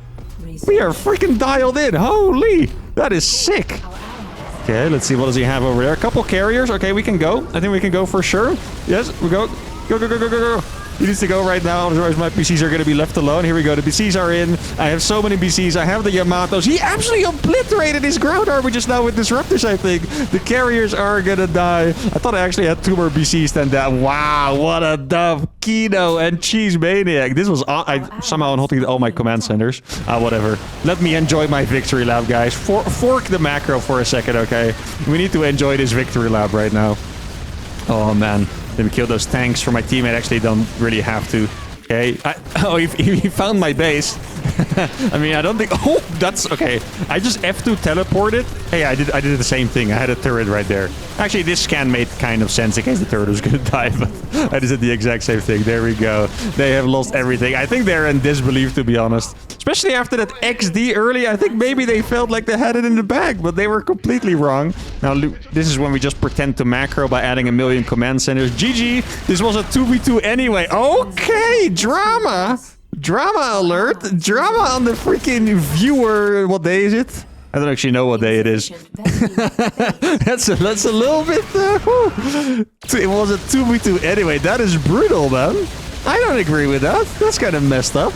We are freaking dialed in. Holy. That is sick. Okay, let's see. What does he have over there? A couple carriers. Okay, we can go. I think we can go for sure. Yes, we go. Go, go, go, go, go, go. He needs to go right now, otherwise my BCs are going to be left alone. Here we go. The BCs are in. I have so many BCs. I have the Yamatos. He absolutely obliterated his ground army just now with disruptors, I think. The carriers are going to die. I thought I actually had 2 more BCs than that. Wow, what a dub. Kino and Cheese Maniac. This was... I somehow unholding all my command centers. Whatever. Let me enjoy my victory lap, guys. Fork the macro for a second, okay? We need to enjoy this victory lap right now. Oh, man. Let me kill those tanks for my teammate. Actually, don't really have to. Okay. He found my base. I mean, I don't think... Oh, that's... Okay. I just F2 teleported. Hey, I did the same thing. I had a turret right there. Actually, this scan made kind of sense in case the turret was going to die, but I just did the exact same thing. There we go. They have lost everything. I think they're in disbelief, to be honest. Especially after that XD early, I think maybe they felt like they had it in the bag, but they were completely wrong. Now, this is when we just pretend to macro by adding 1,000,000 command centers. GG, this was a 2v2 anyway. Okay, drama. Drama alert. Drama on the freaking viewer. What day is it? I don't actually know what day it is. that's a little bit... It was a 2v2 anyway. That is brutal, man. I don't agree with that. That's kind of messed up.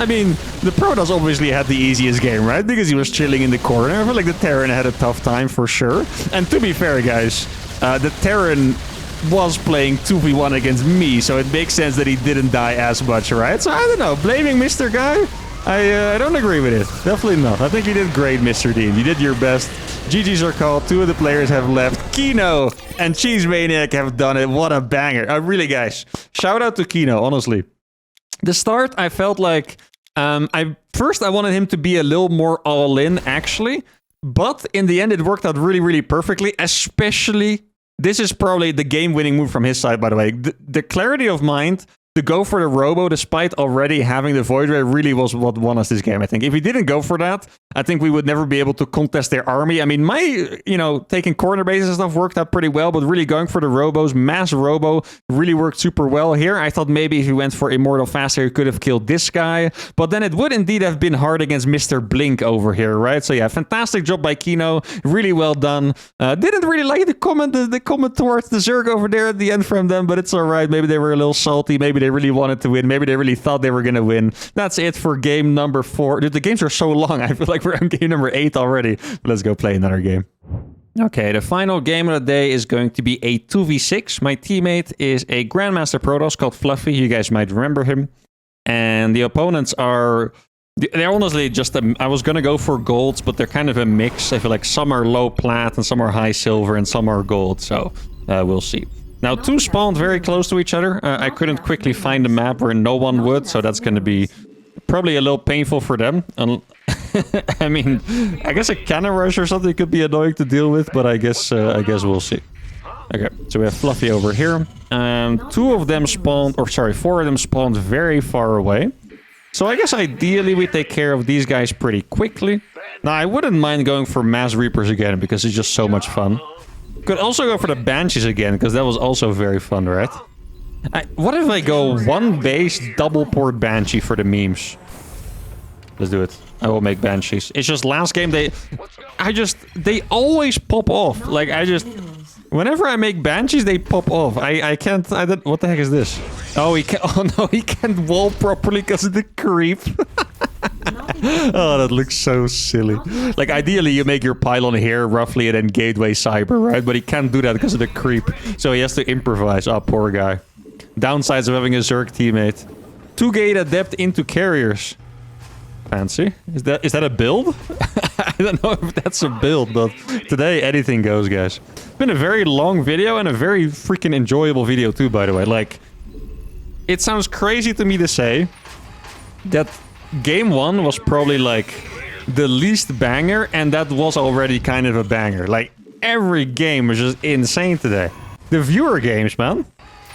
I mean, the Protoss obviously had the easiest game, right? Because he was chilling in the corner. I feel like the Terran had a tough time for sure. And to be fair, guys, the Terran was playing 2v1 against me, so it makes sense that he didn't die as much, right? So I don't know, blaming Mr. Guy? I don't agree with it. Definitely not. I think you did great, Mr. Dean. You did your best. GG's are called. 2 of the players have left. Kino and Cheese Maniac have done it. What a banger. Really, guys. Shout out to Kino, honestly. The start, I felt like... First, I wanted him to be a little more all-in, actually. But in the end, it worked out really, really perfectly. Especially... This is probably the game-winning move from his side, by the way. The clarity of mind... to go for the Robo, despite already having the Void Ray, really was what won us this game, I think. If we didn't go for that, I think we would never be able to contest their army. I mean, my, taking corner bases and stuff worked out pretty well, but really going for the Robos, mass Robo, really worked super well here. I thought maybe if he went for Immortal faster, he could have killed this guy, but then it would indeed have been hard against Mr. Blink over here, right? So yeah, fantastic job by Kino, really well done. Didn't really like the comment towards the Zerg over there at the end from them, but it's alright. Maybe they were a little salty, maybe they really wanted to win. Maybe they really thought they were going to win. That's it for game number 4. Dude, the games are so long. I feel like we're on game number 8 already. Let's go play another game. Okay, the final game of the day is going to be a 2v6. My teammate is a Grandmaster Protoss called Fluffy. You guys might remember him. And the opponents are... They're honestly just... I was going to go for golds, but they're kind of a mix. I feel like some are low plat and some are high silver and some are gold. So we'll see. Now, 2 spawned very close to each other. I couldn't quickly find a map where no one would, so that's going to be probably a little painful for them. I mean, I guess a cannon rush or something could be annoying to deal with, but I guess we'll see. Okay, so we have Fluffy over here. 2 of them spawned, or sorry, 4 of them spawned very far away. So I guess ideally we take care of these guys pretty quickly. Now, I wouldn't mind going for Mass Reapers again, because it's just so much fun. Could also go for the Banshees again, because that was also very fun, right? What if I go 1 base, double port Banshee for the memes? Let's do it. I will make Banshees. It's just last game, they always pop off. Like, whenever I make Banshees, they pop off. What the heck is this? Oh, he can't wall properly because of the creep. Oh, that looks so silly. Like, ideally, you make your pylon here, roughly, and then Gateway Cyber, right? But he can't do that because of the creep. So he has to improvise. Oh, poor guy. Downsides of having a Zerg teammate. 2 gate adept into carriers. Fancy. Is that a build? I don't know if that's a build, but today, anything goes, guys. It's been a very long video and a very freaking enjoyable video, too, by the way. Like, it sounds crazy to me to say that... Game 1 was probably like the least banger, and that was already kind of a banger. Like, every game was just insane today. The viewer games, man.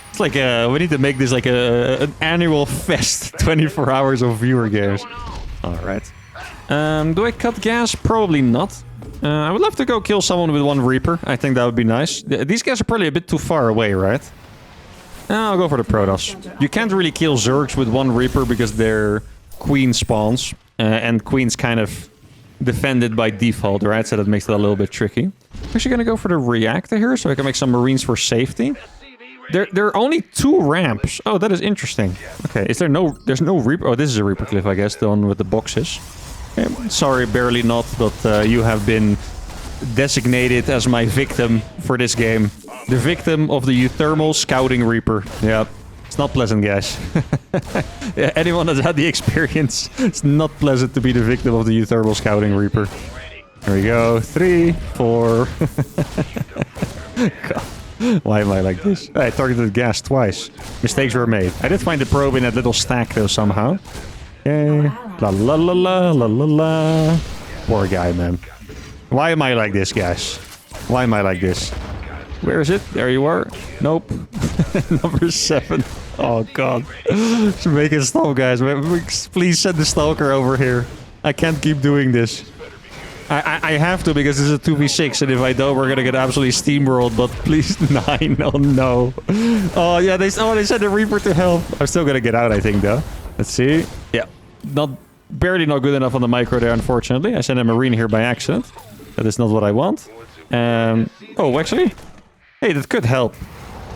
It's like we need to make this like an annual fest. 24 hours of viewer games. Alright. Do I cut gas? Probably not. I would love to go kill someone with 1 Reaper. I think that would be nice. These guys are probably a bit too far away, right? I'll go for the Protoss. You can't really kill Zergs with 1 Reaper because they're... Queen spawns, and Queen's kind of defended by default, right? So that makes it a little bit tricky. I'm actually gonna go for the reactor here, so I can make some Marines for safety. There are only 2 ramps. Oh, that is interesting. Okay, there's no Reaper. Oh, this is a Reaper cliff, I guess, the one with the boxes. Okay, sorry, barely not, but you have been designated as my victim for this game. The victim of the uThermal Scouting Reaper. Yeah. It's not pleasant, guys. Yeah, anyone that's had the experience, it's not pleasant to be the victim of the uThermal Scouting Reaper. There we go. 3, 4. God. Why am I like this? I targeted gas twice. Mistakes were made. I did find the probe in that little stack, though, somehow. Okay. La la la la la la la. Poor guy, man. Why am I like this, guys? Why am I like this? Where is it? There you are. Nope. Number 7. Oh, God. Just make it stop, guys. Please send the Stalker over here. I can't keep doing this. I have to because this is a 2v6, and if I don't, we're gonna get absolutely steamrolled. But please, 9. Oh, no. Oh, yeah, they sent a Reaper to help. I'm still gonna get out, I think, though. Let's see. Yeah. Barely not good enough on the micro there, unfortunately. I sent a Marine here by accident. That is not what I want. Oh, actually... Hey, that could help.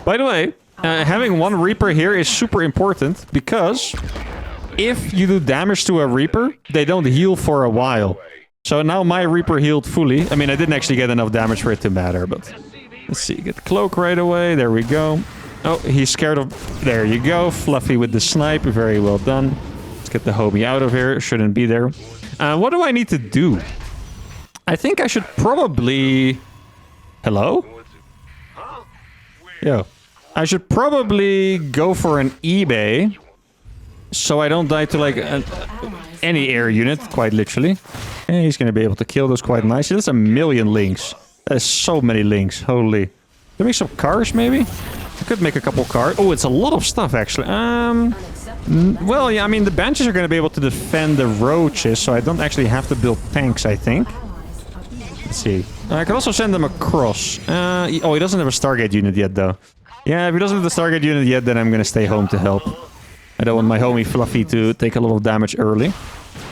By the way, having 1 Reaper here is super important because if you do damage to a Reaper, they don't heal for a while. So now my Reaper healed fully. I mean, I didn't actually get enough damage for it to matter, but Let's see, get the cloak right away. There we go. Oh, he's scared of... There you go. Fluffy with the snipe. Very well done. Let's get the homie out of here. Shouldn't be there. What do I need to do? I think I should probably... Hello? Yo. I should probably go for an eBay. So I don't die to like any air unit, quite literally. And he's going to be able to kill those quite nicely. That's a million links. There's so many links. Holy. Can I make some cars, maybe? I could make a couple cars. Oh, it's a lot of stuff, actually. Well, yeah, I mean, the Banshees are going to be able to defend the roaches, so I don't actually have to build tanks, I think. Let's see. I can also send them across. Oh, he doesn't have a Stargate unit yet, though. Yeah, if he doesn't have the Stargate unit yet, then I'm going to stay home to help. I don't want my homie Fluffy to take a lot of damage early.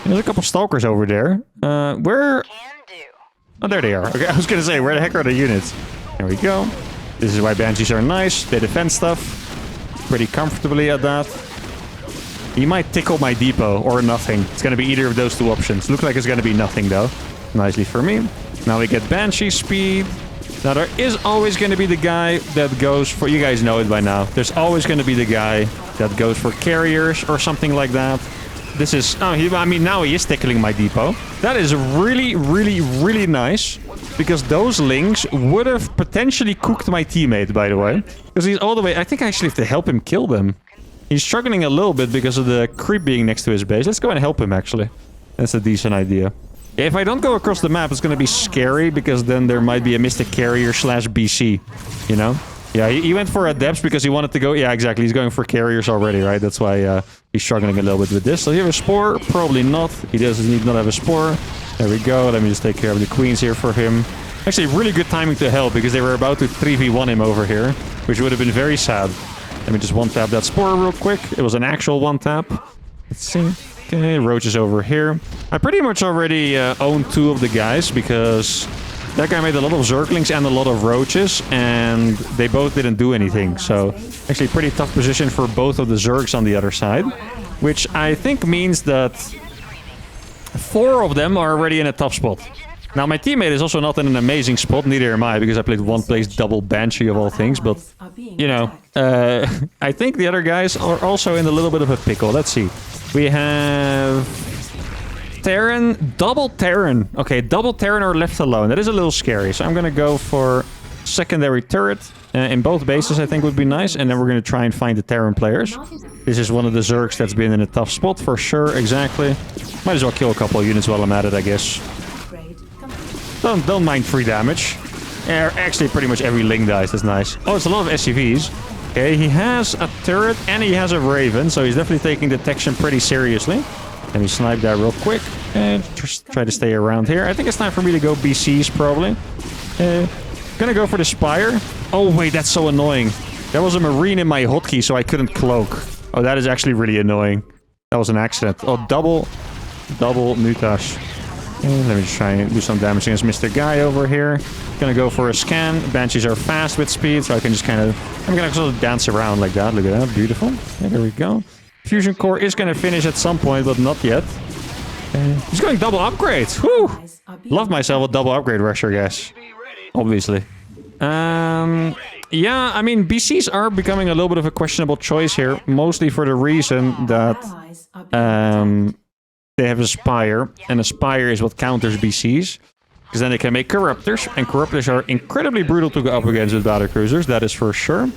There's a couple Stalkers over there. Where... Oh, there they are. Okay, I was going to say, where the heck are the units? There we go. This is why Banshees are nice. They defend stuff pretty comfortably at that. He might tickle my depot or nothing. It's going to be either of those two options. Looks like it's going to be nothing, though. Nicely for me. Now we get Banshee speed. Now there is always going to be the guy that goes for... You guys know it by now. There's always going to be the guy that goes for carriers or something like that. This is... Oh, I mean, now he is tickling my depot. That is really, really, really nice. Because those links would have potentially cooked my teammate, by the way. Because he's all the way... I think I actually have to help him kill them. He's struggling a little bit because of the creep being next to his base. Let's go and help him, actually. That's a decent idea. If I don't go across the map, it's going to be scary, because then there might be a Mystic Carrier / BC, you know? Yeah, he went for Adepts because he wanted to go... Yeah, exactly. He's going for carriers already, right? That's why he's struggling a little bit with this. So he have a Spore? Probably not. He doesn't need not have a Spore. There we go. Let me just take care of the Queens here for him. Actually, really good timing to help, because they were about to 3v1 him over here, which would have been very sad. Let me just one-tap that Spore real quick. It was an actual one-tap. Let's see. Okay, Roach is over here. I pretty much already own 2 of the guys, because that guy made a lot of Zerglings and a lot of Roaches, and they both didn't do anything. So, actually pretty tough position for both of the Zergs on the other side, which I think means that 4 of them are already in a tough spot. Now, my teammate is also not in an amazing spot, neither am I, because I played one place double Banshee of all things, but, you know, I think the other guys are also in a little bit of a pickle. Let's see. We have Terran, double Terran. Okay, double Terran or left alone. That is a little scary, so I'm going to go for secondary turret in both bases, I think would be nice, and then we're going to try and find the Terran players. This is one of the Zergs that's been in a tough spot, for sure, exactly. Might as well kill a couple of units while I'm at it, I guess. Don't mind free damage. Actually, pretty much every Ling dies. That's nice. Oh, it's a lot of SCVs. Okay, he has a turret and he has a Raven, so he's definitely taking detection pretty seriously. Let me snipe that real quick and just try to stay around here. I think it's time for me to go BCs, probably. Gonna go for the Spire. Oh, wait, that's so annoying. There was a Marine in my hotkey, so I couldn't cloak. Oh, that is actually really annoying. That was an accident. Oh, double Mutash. Let me just try and do some damage against Mr. Guy over here. Gonna go for a scan. Banshees are fast with speed, so I can just kind of... I'm gonna sort of dance around like that. Look at that. Beautiful. Yeah, there we go. Fusion Core is gonna finish at some point, but not yet. He's going double upgrades. Whew! Love myself a double upgrade rusher, guys. Obviously. Yeah, I mean, BCs are becoming a little bit of a questionable choice here. Mostly for the reason that... they have a Spire, and a Spire is what counters BCs. Because then they can make Corruptors, and Corruptors are incredibly brutal to go up against with Battlecruisers, that is for sure.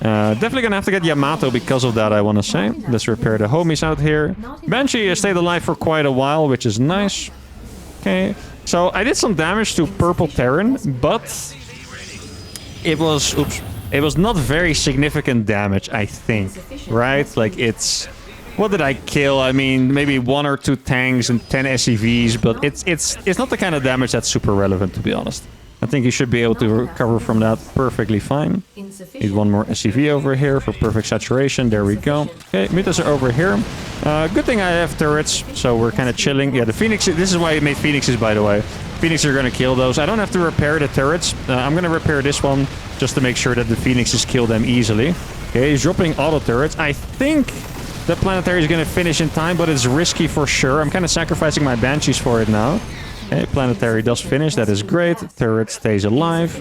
Definitely gonna have to get Yamato because of that, I want to say. Let's repair the homies out here. Banshee has stayed alive for quite a while, which is nice. Okay, so I did some damage to Purple Terran, but... It was... Oops. It was not very significant damage, I think. Right? Like, it's... What did I kill? I mean, maybe 1 or 2 tanks and 10 SCVs, but it's not the kind of damage that's super relevant, to be honest. I think you should be able to recover from that perfectly fine. Need 1 more SCV over here for perfect saturation. There we go. Okay, Mutas are over here. Good thing I have turrets, so we're kind of chilling. Yeah, the Phoenix... This is why I made Phoenixes, by the way. Phoenixes are going to kill those. I don't have to repair the turrets. I'm going to repair this one just to make sure that the Phoenixes kill them easily. Okay, he's dropping auto turrets. I think... The Planetary is going to finish in time, but it's risky for sure. I'm kind of sacrificing my Banshees for it now. Okay, Planetary does finish. That is great. Turret stays alive.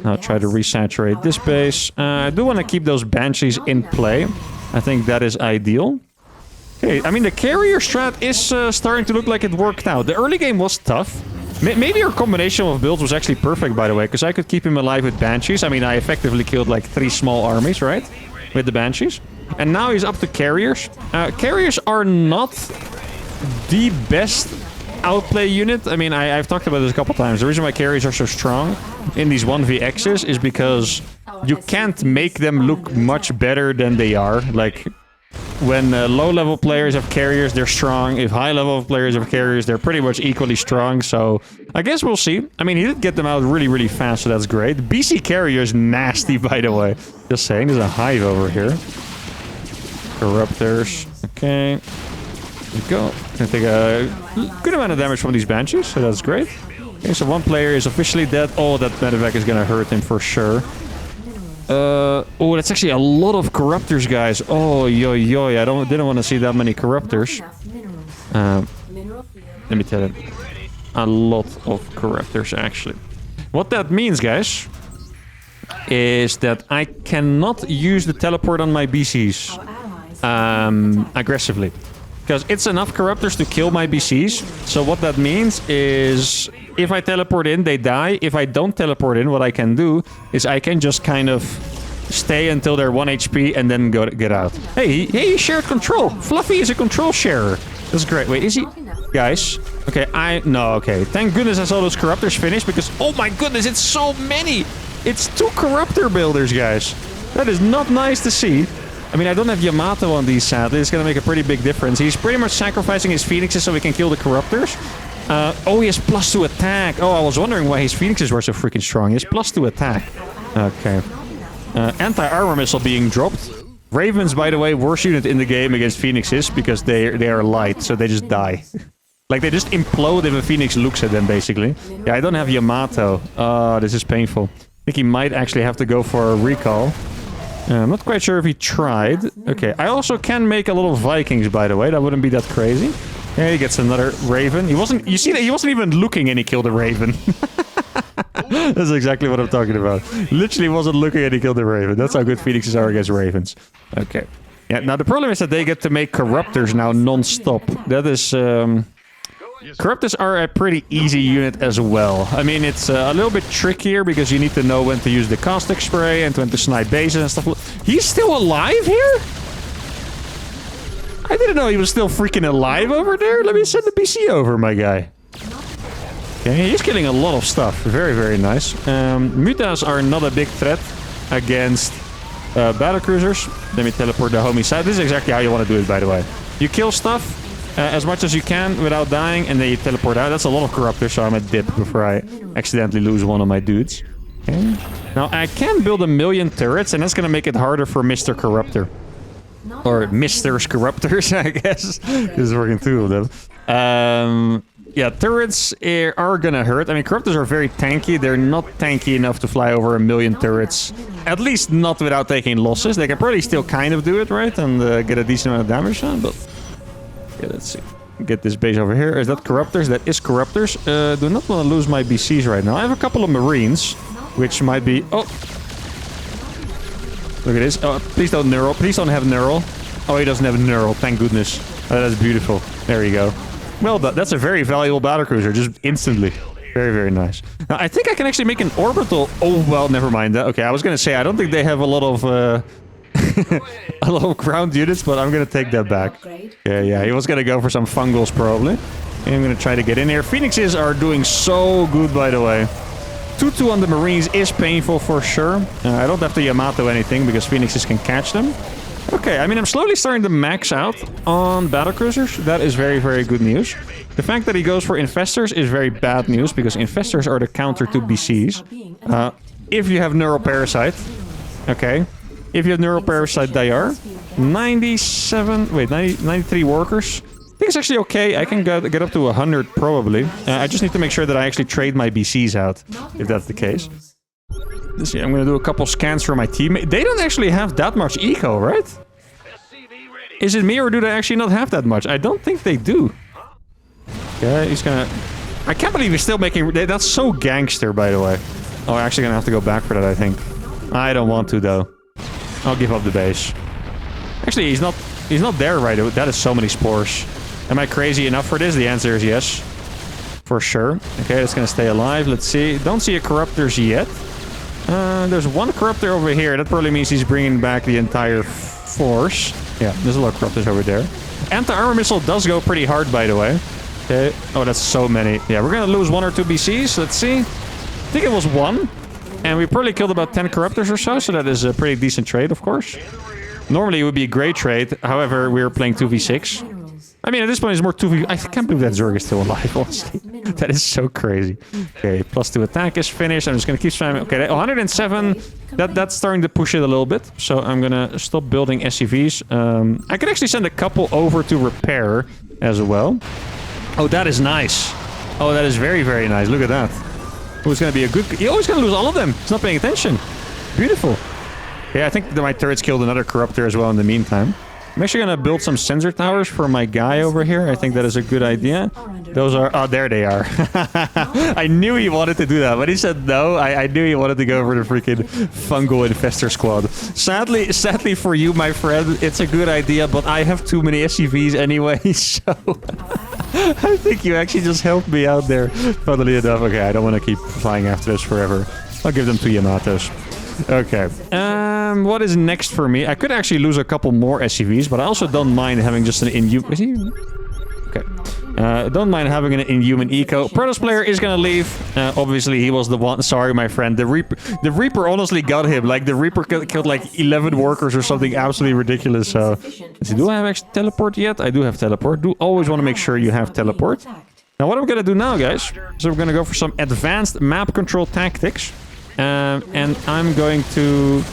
I'll try to resaturate this base. I do want to keep those Banshees in play. I think that is ideal. Okay, I mean, the carrier strat is starting to look like it worked out. The early game was tough. Maybe our combination of builds was actually perfect, by the way, because I could keep him alive with Banshees. I mean, I effectively killed like 3 small armies, right? With the Banshees. And now he's up to carriers. Carriers are not the best outplay unit. I mean, I've talked about this a couple times. The reason why carriers are so strong in these 1vx's is because you can't make them look much better than they are. Like, when low-level players have carriers, they're strong. If high-level players have carriers, they're pretty much equally strong. So, I guess we'll see. I mean, he did get them out really, really fast, so that's great. The BC carrier is nasty, by the way. Just saying, there's a hive over here. Corruptors. Okay. There we go. Gonna take a good amount of damage from these Banshees, so that's great. Okay, so one player is officially dead. Oh, that medevac is gonna hurt him for sure. Oh, that's actually a lot of corruptors, guys. Oh, yo, I didn't want to see that many corruptors. Let me tell you, a lot of corruptors, actually. What that means, guys, is that I cannot use the teleport on my BCs aggressively. Because it's enough corruptors to kill my BCs. So what that means is if I teleport in, they die. If I don't teleport in, what I can do is I can just kind of stay until they're 1 HP and then get out. Hey, he shared control. Fluffy is a control sharer. That's great. Wait, is he? Guys. Okay, okay. Thank goodness I saw those corruptors finish because, oh my goodness, it's so many. It's 2 corruptor builders, guys. That is not nice to see. I mean, I don't have Yamato on these, sadly. It's going to make a pretty big difference. He's pretty much sacrificing his Phoenixes so he can kill the Corruptors. Oh, he has +2 attack. Oh, I was wondering why his Phoenixes were so freaking strong. He has +2 attack. Okay. Anti-armor missile being dropped. Ravens, by the way, worst unit in the game against Phoenixes because they are light, so they just die. Like, they just implode if a Phoenix looks at them, basically. Yeah, I don't have Yamato. Oh, this is painful. I think he might actually have to go for a recall. I'm not quite sure if he tried. Okay, I also can make a little Vikings, by the way. That wouldn't be that crazy. Yeah, he gets another Raven. He wasn't... You see that? He wasn't even looking and he killed a Raven. That's exactly what I'm talking about. Literally wasn't looking and he killed a Raven. That's how good Phoenixes are against Ravens. Okay. Yeah, now the problem is that they get to make Corruptors now non-stop. That is... Corruptors are a pretty easy unit as well. I mean, it's a little bit trickier because you need to know when to use the caustic spray and when to snipe bases and stuff. He's still alive here? I didn't know he was still freaking alive over there. Let me send the BC over, my guy. Okay, he's killing a lot of stuff. Very, very nice. Mutas are not a big threat against battlecruisers. Let me teleport the homie side. This is exactly how you want to do it, by the way. You kill stuff as much as you can without dying, and then you teleport out. That's a lot of corruptors, so I'm a dip before I accidentally lose one of my dudes. Okay. Now, I can build 1,000,000 turrets, and that's going to make it harder for Mr. Corruptor. Or Mr.'s Corruptors, I guess. There's working 2 of them. Yeah, turrets are going to hurt. I mean, Corruptors are very tanky. They're not tanky enough to fly over 1,000,000 turrets. At least not without taking losses. They can probably still kind of do it, right? And get a decent amount of damage on, but... Yeah, let's see. Get this base over here. Is that Corruptors? That is Corruptors. Do not want to lose my BCs right now. I have a couple of Marines, which might be... Oh! Look at this. Oh, please don't neural. Please don't have neural. Oh, he doesn't have neural. Thank goodness. Oh, that's beautiful. There you go. Well, that's a very valuable battlecruiser, just instantly. Very, very nice. Now, I think I can actually make an orbital... Oh, well, never mind that. Okay, I was going to say, I don't think they have a lot of... a lot of ground units, but I'm gonna take that back. Yeah, he was gonna go for some fungals probably. And I'm gonna try to get in here. Phoenixes are doing so good, by the way. 2-2 on the Marines is painful for sure. I don't have to Yamato anything because Phoenixes can catch them. Okay, I mean, I'm slowly starting to max out on battlecruisers. That is very, very good news. The fact that he goes for Infestors is very bad news because Infestors are the counter to BCs. If you have Neuroparasite, okay. If you have Neuroparasite Dayar, 93 workers. I think it's actually okay. I can get up to 100 probably. I just need to make sure that I actually trade my BCs out, if that's the case. Let's see, I'm going to do a couple scans for my team. They don't actually have that much eco, right? Is it me or do they actually not have that much? I don't think they do. Okay, he's gonna... I can't believe he's still making... That's so gangster, by the way. Oh, I'm actually gonna have to go back for that, I think. I don't want to, though. I'll give up the base. Actually, he's not there right away. That is so many spores. Am I crazy enough for this? The answer is yes. For sure. Okay, it's gonna stay alive. Let's see. Don't see a corruptors yet. There's one corruptor over here. That probably means he's bringing back the entire force. Yeah, there's a lot of corruptors over there. Anti-armor missile does go pretty hard, by the way. Okay. Oh, that's so many. Yeah, we're gonna lose 1 or 2 BCs. Let's see. I think it was 1. And we probably killed about 10 corruptors or so that is a pretty decent trade, of course. Normally, it would be a great trade. However, we're playing 2v6. I mean, at this point, it's more 2v... I can't believe that Zerg is still alive, honestly. That is so crazy. Okay, +2 attack is finished. I'm just going to keep spamming. Okay, 107. That's starting to push it a little bit. So I'm going to stop building SCVs. I could actually send a couple over to repair as well. Oh, that is nice. Oh, that is very, very nice. Look at that. Oh, it's going to be a good... You're always going to lose all of them. It's not paying attention. Beautiful. Yeah, I think that my turrets killed another corruptor as well in the meantime. I'm actually going to build some sensor towers for my guy over here. I think that is a good idea. Those are... Oh, there they are. I knew he wanted to do that, but he said no. I knew he wanted to go for the freaking fungal infestor squad. Sadly for you, my friend, it's a good idea, but I have too many SCVs anyway, so... I think you actually just helped me out there. Funnily enough. Okay, I don't want to keep flying after this forever. I'll give them to Yamatos. Okay. What is next for me? I could actually lose a couple more SCVs, but I also don't mind having just an inhuman... Is he... Okay. Don't mind having an inhuman eco. Protoss player is gonna leave. Obviously, he was the one... Sorry, my friend. The Reaper honestly got him. Like, the Reaper killed like 11 workers or something absolutely ridiculous. So, let's see. Do I have actually teleport yet? I do have teleport. Do always want to make sure you have teleport. Now, what I'm gonna do now, guys, so we're gonna go for some advanced map control tactics. And I'm going to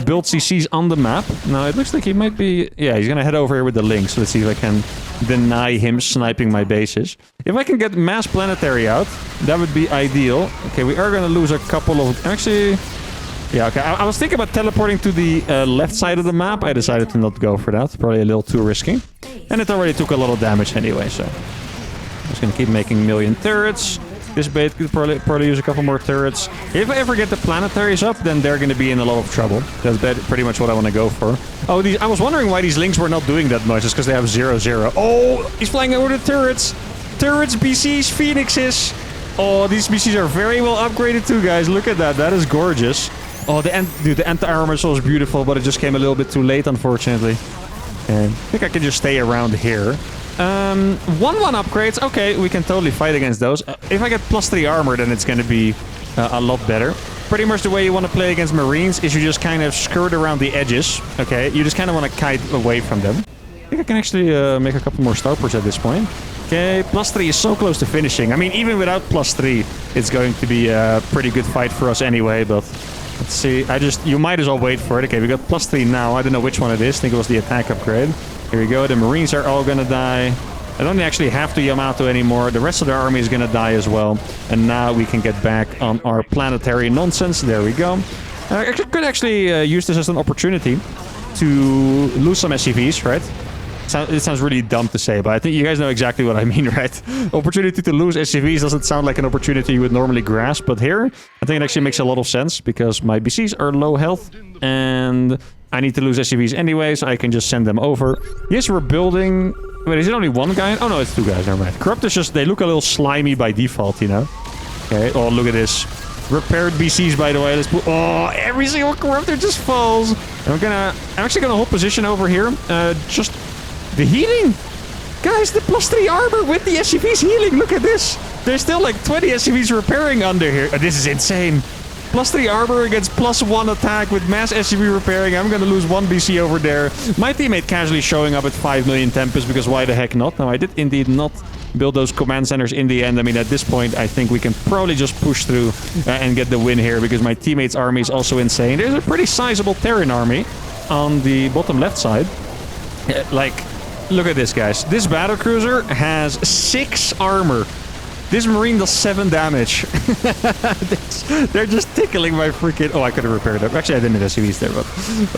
build CCs on the map. Now, it looks like he might be... Yeah, he's going to head over here with the links. Let's see if I can deny him sniping my bases. If I can get mass planetary out, that would be ideal. Okay, we are going to lose a couple of... Actually... Yeah, okay. I was thinking about teleporting to the left side of the map. I decided to not go for that. Probably a little too risky. And it already took a lot of damage anyway, so... I'm just going to keep making million turrets. This bait could probably use a couple more turrets. If I ever get the planetaries up, then they're going to be in a lot of trouble. That's pretty much what I want to go for. Oh, I was wondering why these links were not doing that much. It's because they have 0-0. Oh, he's flying over the turrets. Turrets, BCs, Phoenixes. Oh, these BCs are very well upgraded too, guys. Look at that. That is gorgeous. Oh, the anti-armor missile is beautiful, but it just came a little bit too late, unfortunately. And I think I can just stay around here. 1-1 upgrades. Okay, we can totally fight against those. If I get +3 armor, then it's going to be a lot better. Pretty much the way you want to play against Marines is you just kind of skirt around the edges. Okay, you just kind of want to kite away from them. I think I can actually make a couple more starports at this point. Okay, +3 is so close to finishing. I mean, even without +3, it's going to be a pretty good fight for us anyway, but... Let's see. You might as well wait for it. Okay, we got +3 now. I don't know which one it is. I think it was the attack upgrade. Here we go. The Marines are all gonna die. I don't actually have to Yamato anymore. The rest of the army is gonna die as well. And now we can get back on our planetary nonsense. There we go. I could actually use this as an opportunity to lose some SCVs, right? It sounds really dumb to say, but I think you guys know exactly what I mean, right? Opportunity to lose SCVs doesn't sound like an opportunity you would normally grasp, but here, I think it actually makes a lot of sense, because my BCs are low health, and I need to lose SCVs anyway, so I can just send them over. Yes, we're building... Wait, is it only one guy? Oh no, it's 2 guys, never mind. Corruptors just, they look a little slimy by default, you know? Okay, oh, look at this. Repaired BCs, by the way. Let's put... Oh, every single Corruptor just falls. I'm actually gonna hold position over here. Just... The healing! Guys, the +3 armor with the SCVs healing! Look at this! There's still like 20 SCVs repairing under here. This is insane! +3 armor against +1 attack with mass SCV repairing. I'm gonna lose 1 BC over there. My teammate casually showing up at 5 million Tempest, because why the heck not? Now, I did indeed not build those command centers in the end. I mean, at this point, I think we can probably just push through and get the win here, because my teammate's army is also insane. There's a pretty sizable Terran army on the bottom left side. Like... Look at this, guys. This battlecruiser has 6 armor. This Marine does 7 damage. They're just tickling my freaking... Oh, I could have repaired them. Actually, I didn't have SCVs there, but...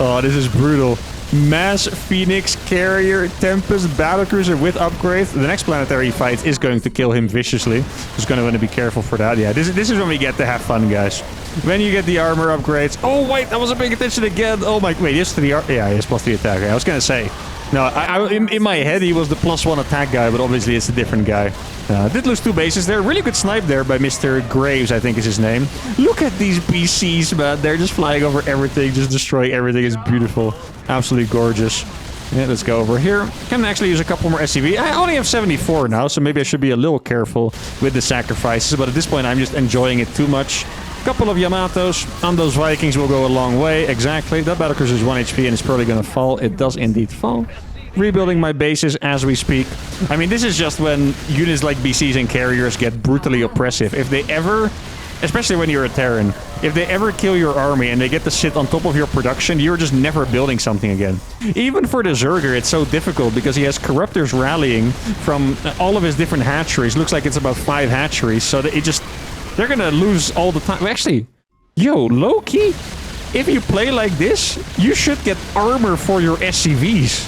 Oh, this is brutal. Mass, Phoenix, Carrier, Tempest, Battlecruiser with upgrades. The next planetary fight is going to kill him viciously. Just going to want to be careful for that. Yeah, this is when we get to have fun, guys. When you get the armor upgrades. Oh, wait, I wasn't paying attention again. Oh, my... Wait, yes to the... Yeah, he has +3 attack. I was going to say... No, in my head, he was the +1 attack guy, but obviously it's a different guy. Did lose 2 bases there. Really good snipe there by Mr. Graves, I think is his name. Look at these BCs, man. They're just flying over everything, just destroying everything. It's beautiful. Absolutely gorgeous. Yeah, let's go over here. Can actually use a couple more SCV. I only have 74 now, so maybe I should be a little careful with the sacrifices. But at this point, I'm just enjoying it too much. Couple of Yamatos on those Vikings will go a long way. Exactly. That Battlecruiser is 1 HP and it's probably going to fall. It does indeed fall. Rebuilding my bases as we speak. I mean, this is just when units like BCs and Carriers get brutally oppressive. If they ever, especially when you're a Terran, if they ever kill your army and they get to sit on top of your production, you're just never building something again. Even for the Zerger, it's so difficult because he has Corruptors rallying from all of his different hatcheries. Looks like it's about 5 hatcheries, so that it just... They're gonna lose all the time. Actually, yo, low-key, if you play like this, you should get armor for your SCVs.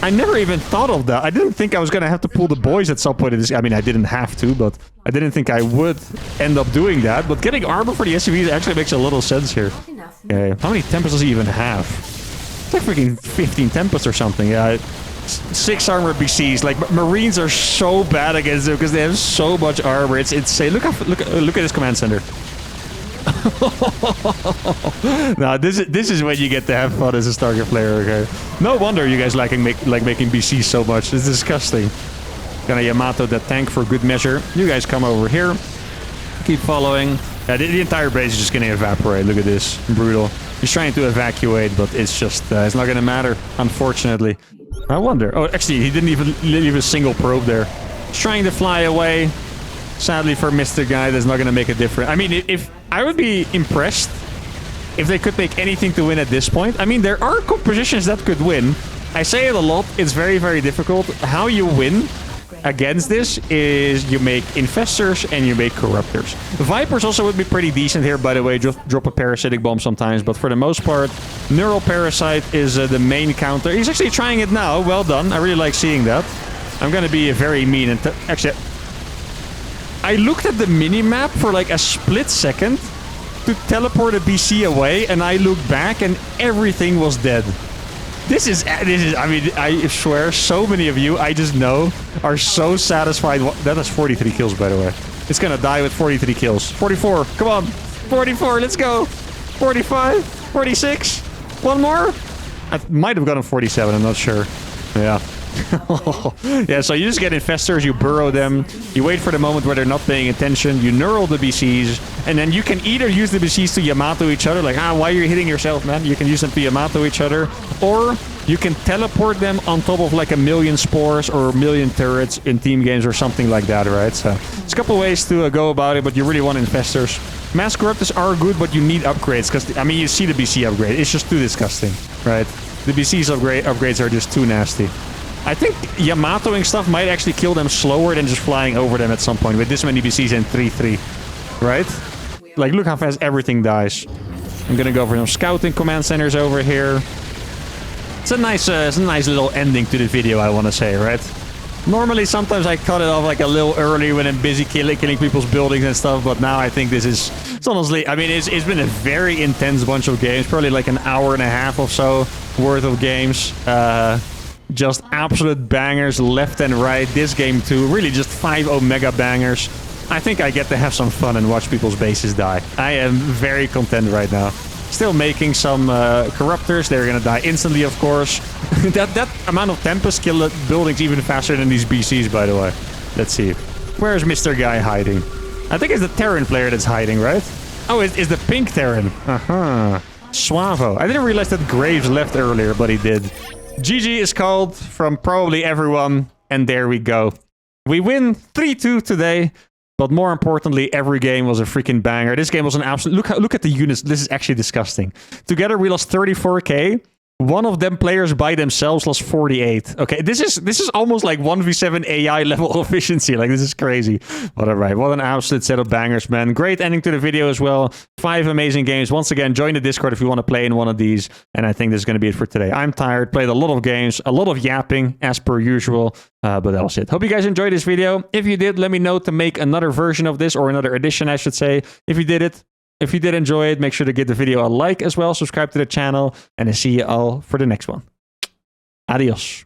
I never even thought of that. I didn't think I was gonna have to pull the boys at some point in this. I mean, I didn't have to, but I didn't think I would end up doing that. But getting armor for the SCVs actually makes a little sense here. Okay, how many Tempests does he even have? It's like freaking 15 Tempests or something. Yeah. 6 armor BCs. Like, Marines are so bad against them because they have so much armor. It's insane. Look at this command center. Now this is when you get to have fun as a Stargate player. Okay. No wonder you guys like making BCs so much. It's disgusting. Gonna Yamato that tank for good measure. You guys come over here. Keep following. The entire base is just gonna evaporate. Look at this. Brutal. He's trying to evacuate, but it's just it's not gonna matter, unfortunately. I wonder. Oh, actually, he didn't even leave a single probe there. He's trying to fly away. Sadly for Mr. Guy, that's not going to make a difference. I mean, if I would be impressed if they could make anything to win at this point. I mean, there are compositions that could win. I say it a lot. It's very, very difficult. How you win against this is you make Infestors and you make Corruptors. Vipers also would be pretty decent here, by the way. Just drop a Parasitic Bomb sometimes. But for the most part, Neural Parasite is the main counter. He's actually trying it now. Well done. I really like seeing that. I'm going to be very mean. And actually, I looked at the mini-map for like a split second to teleport a BC away. And I looked back and everything was dead. This is, I mean, I swear, so many of you, I just know, are so satisfied. That is 43 kills, by the way. It's gonna die with 43 kills. 44, come on. 44, let's go. 45, 46, one more? I might have gotten 47, I'm not sure. Yeah. Yeah, so you just get Infestors, you burrow them, you wait for the moment where they're not paying attention, you neural the BCs, and then you can either use the BCs to Yamato each other, like, why are you hitting yourself, man? You can use them to Yamato each other, or you can teleport them on top of like 1,000,000 spores or 1,000,000 turrets in team games or something like that, right? So, it's a couple ways to go about it, but you really want Infestors. Mass Corruptors are good, but you need upgrades, because, I mean, you see the BC upgrade, it's just too disgusting, right? The BC's upgrades are just too nasty. I think Yamatoing stuff might actually kill them slower than just flying over them at some point with this many BCs and 3-3, right? Like, look how fast everything dies. I'm gonna go for some scouting command centers over here. It's a nice little ending to the video, I want to say, right? Normally, sometimes I cut it off like a little early when I'm busy killing people's buildings and stuff, but now I think this is... It's honestly... I mean, it's been a very intense bunch of games, probably like an hour and a half or so worth of games. Just absolute bangers left and right. This game too. Really just 5 Omega bangers. I think I get to have some fun and watch people's bases die. I am very content right now. Still making some Corruptors. They're gonna die instantly, of course. that amount of Tempest kill buildings even faster than these BCs, by the way. Let's see. Where's Mr. Guy hiding? I think it's the Terran player that's hiding, right? Oh, it's the pink Terran. Uh-huh. Suavo. I didn't realize that Graves left earlier, but he did. GG is called from probably everyone, and there we go. We win 3-2 today, but more importantly, every game was a freaking banger. This game was an absolute... Look at the units. This is actually disgusting. Together, we lost 34k. One of them players by themselves lost 48. Okay, this is almost like 1v7 AI level efficiency. Like, this is crazy. But all right, what an absolute set of bangers, man. Great ending to the video as well. 5 amazing games. Once again, join the Discord if you want to play in one of these. And I think this is going to be it for today. I'm tired, played a lot of games, a lot of yapping as per usual. But that was it. Hope you guys enjoyed this video. If you did, let me know to make another version of this, or another edition, I should say. If you did enjoy it, make sure to give the video a like as well. Subscribe to the channel, and I see you all for the next one. Adios.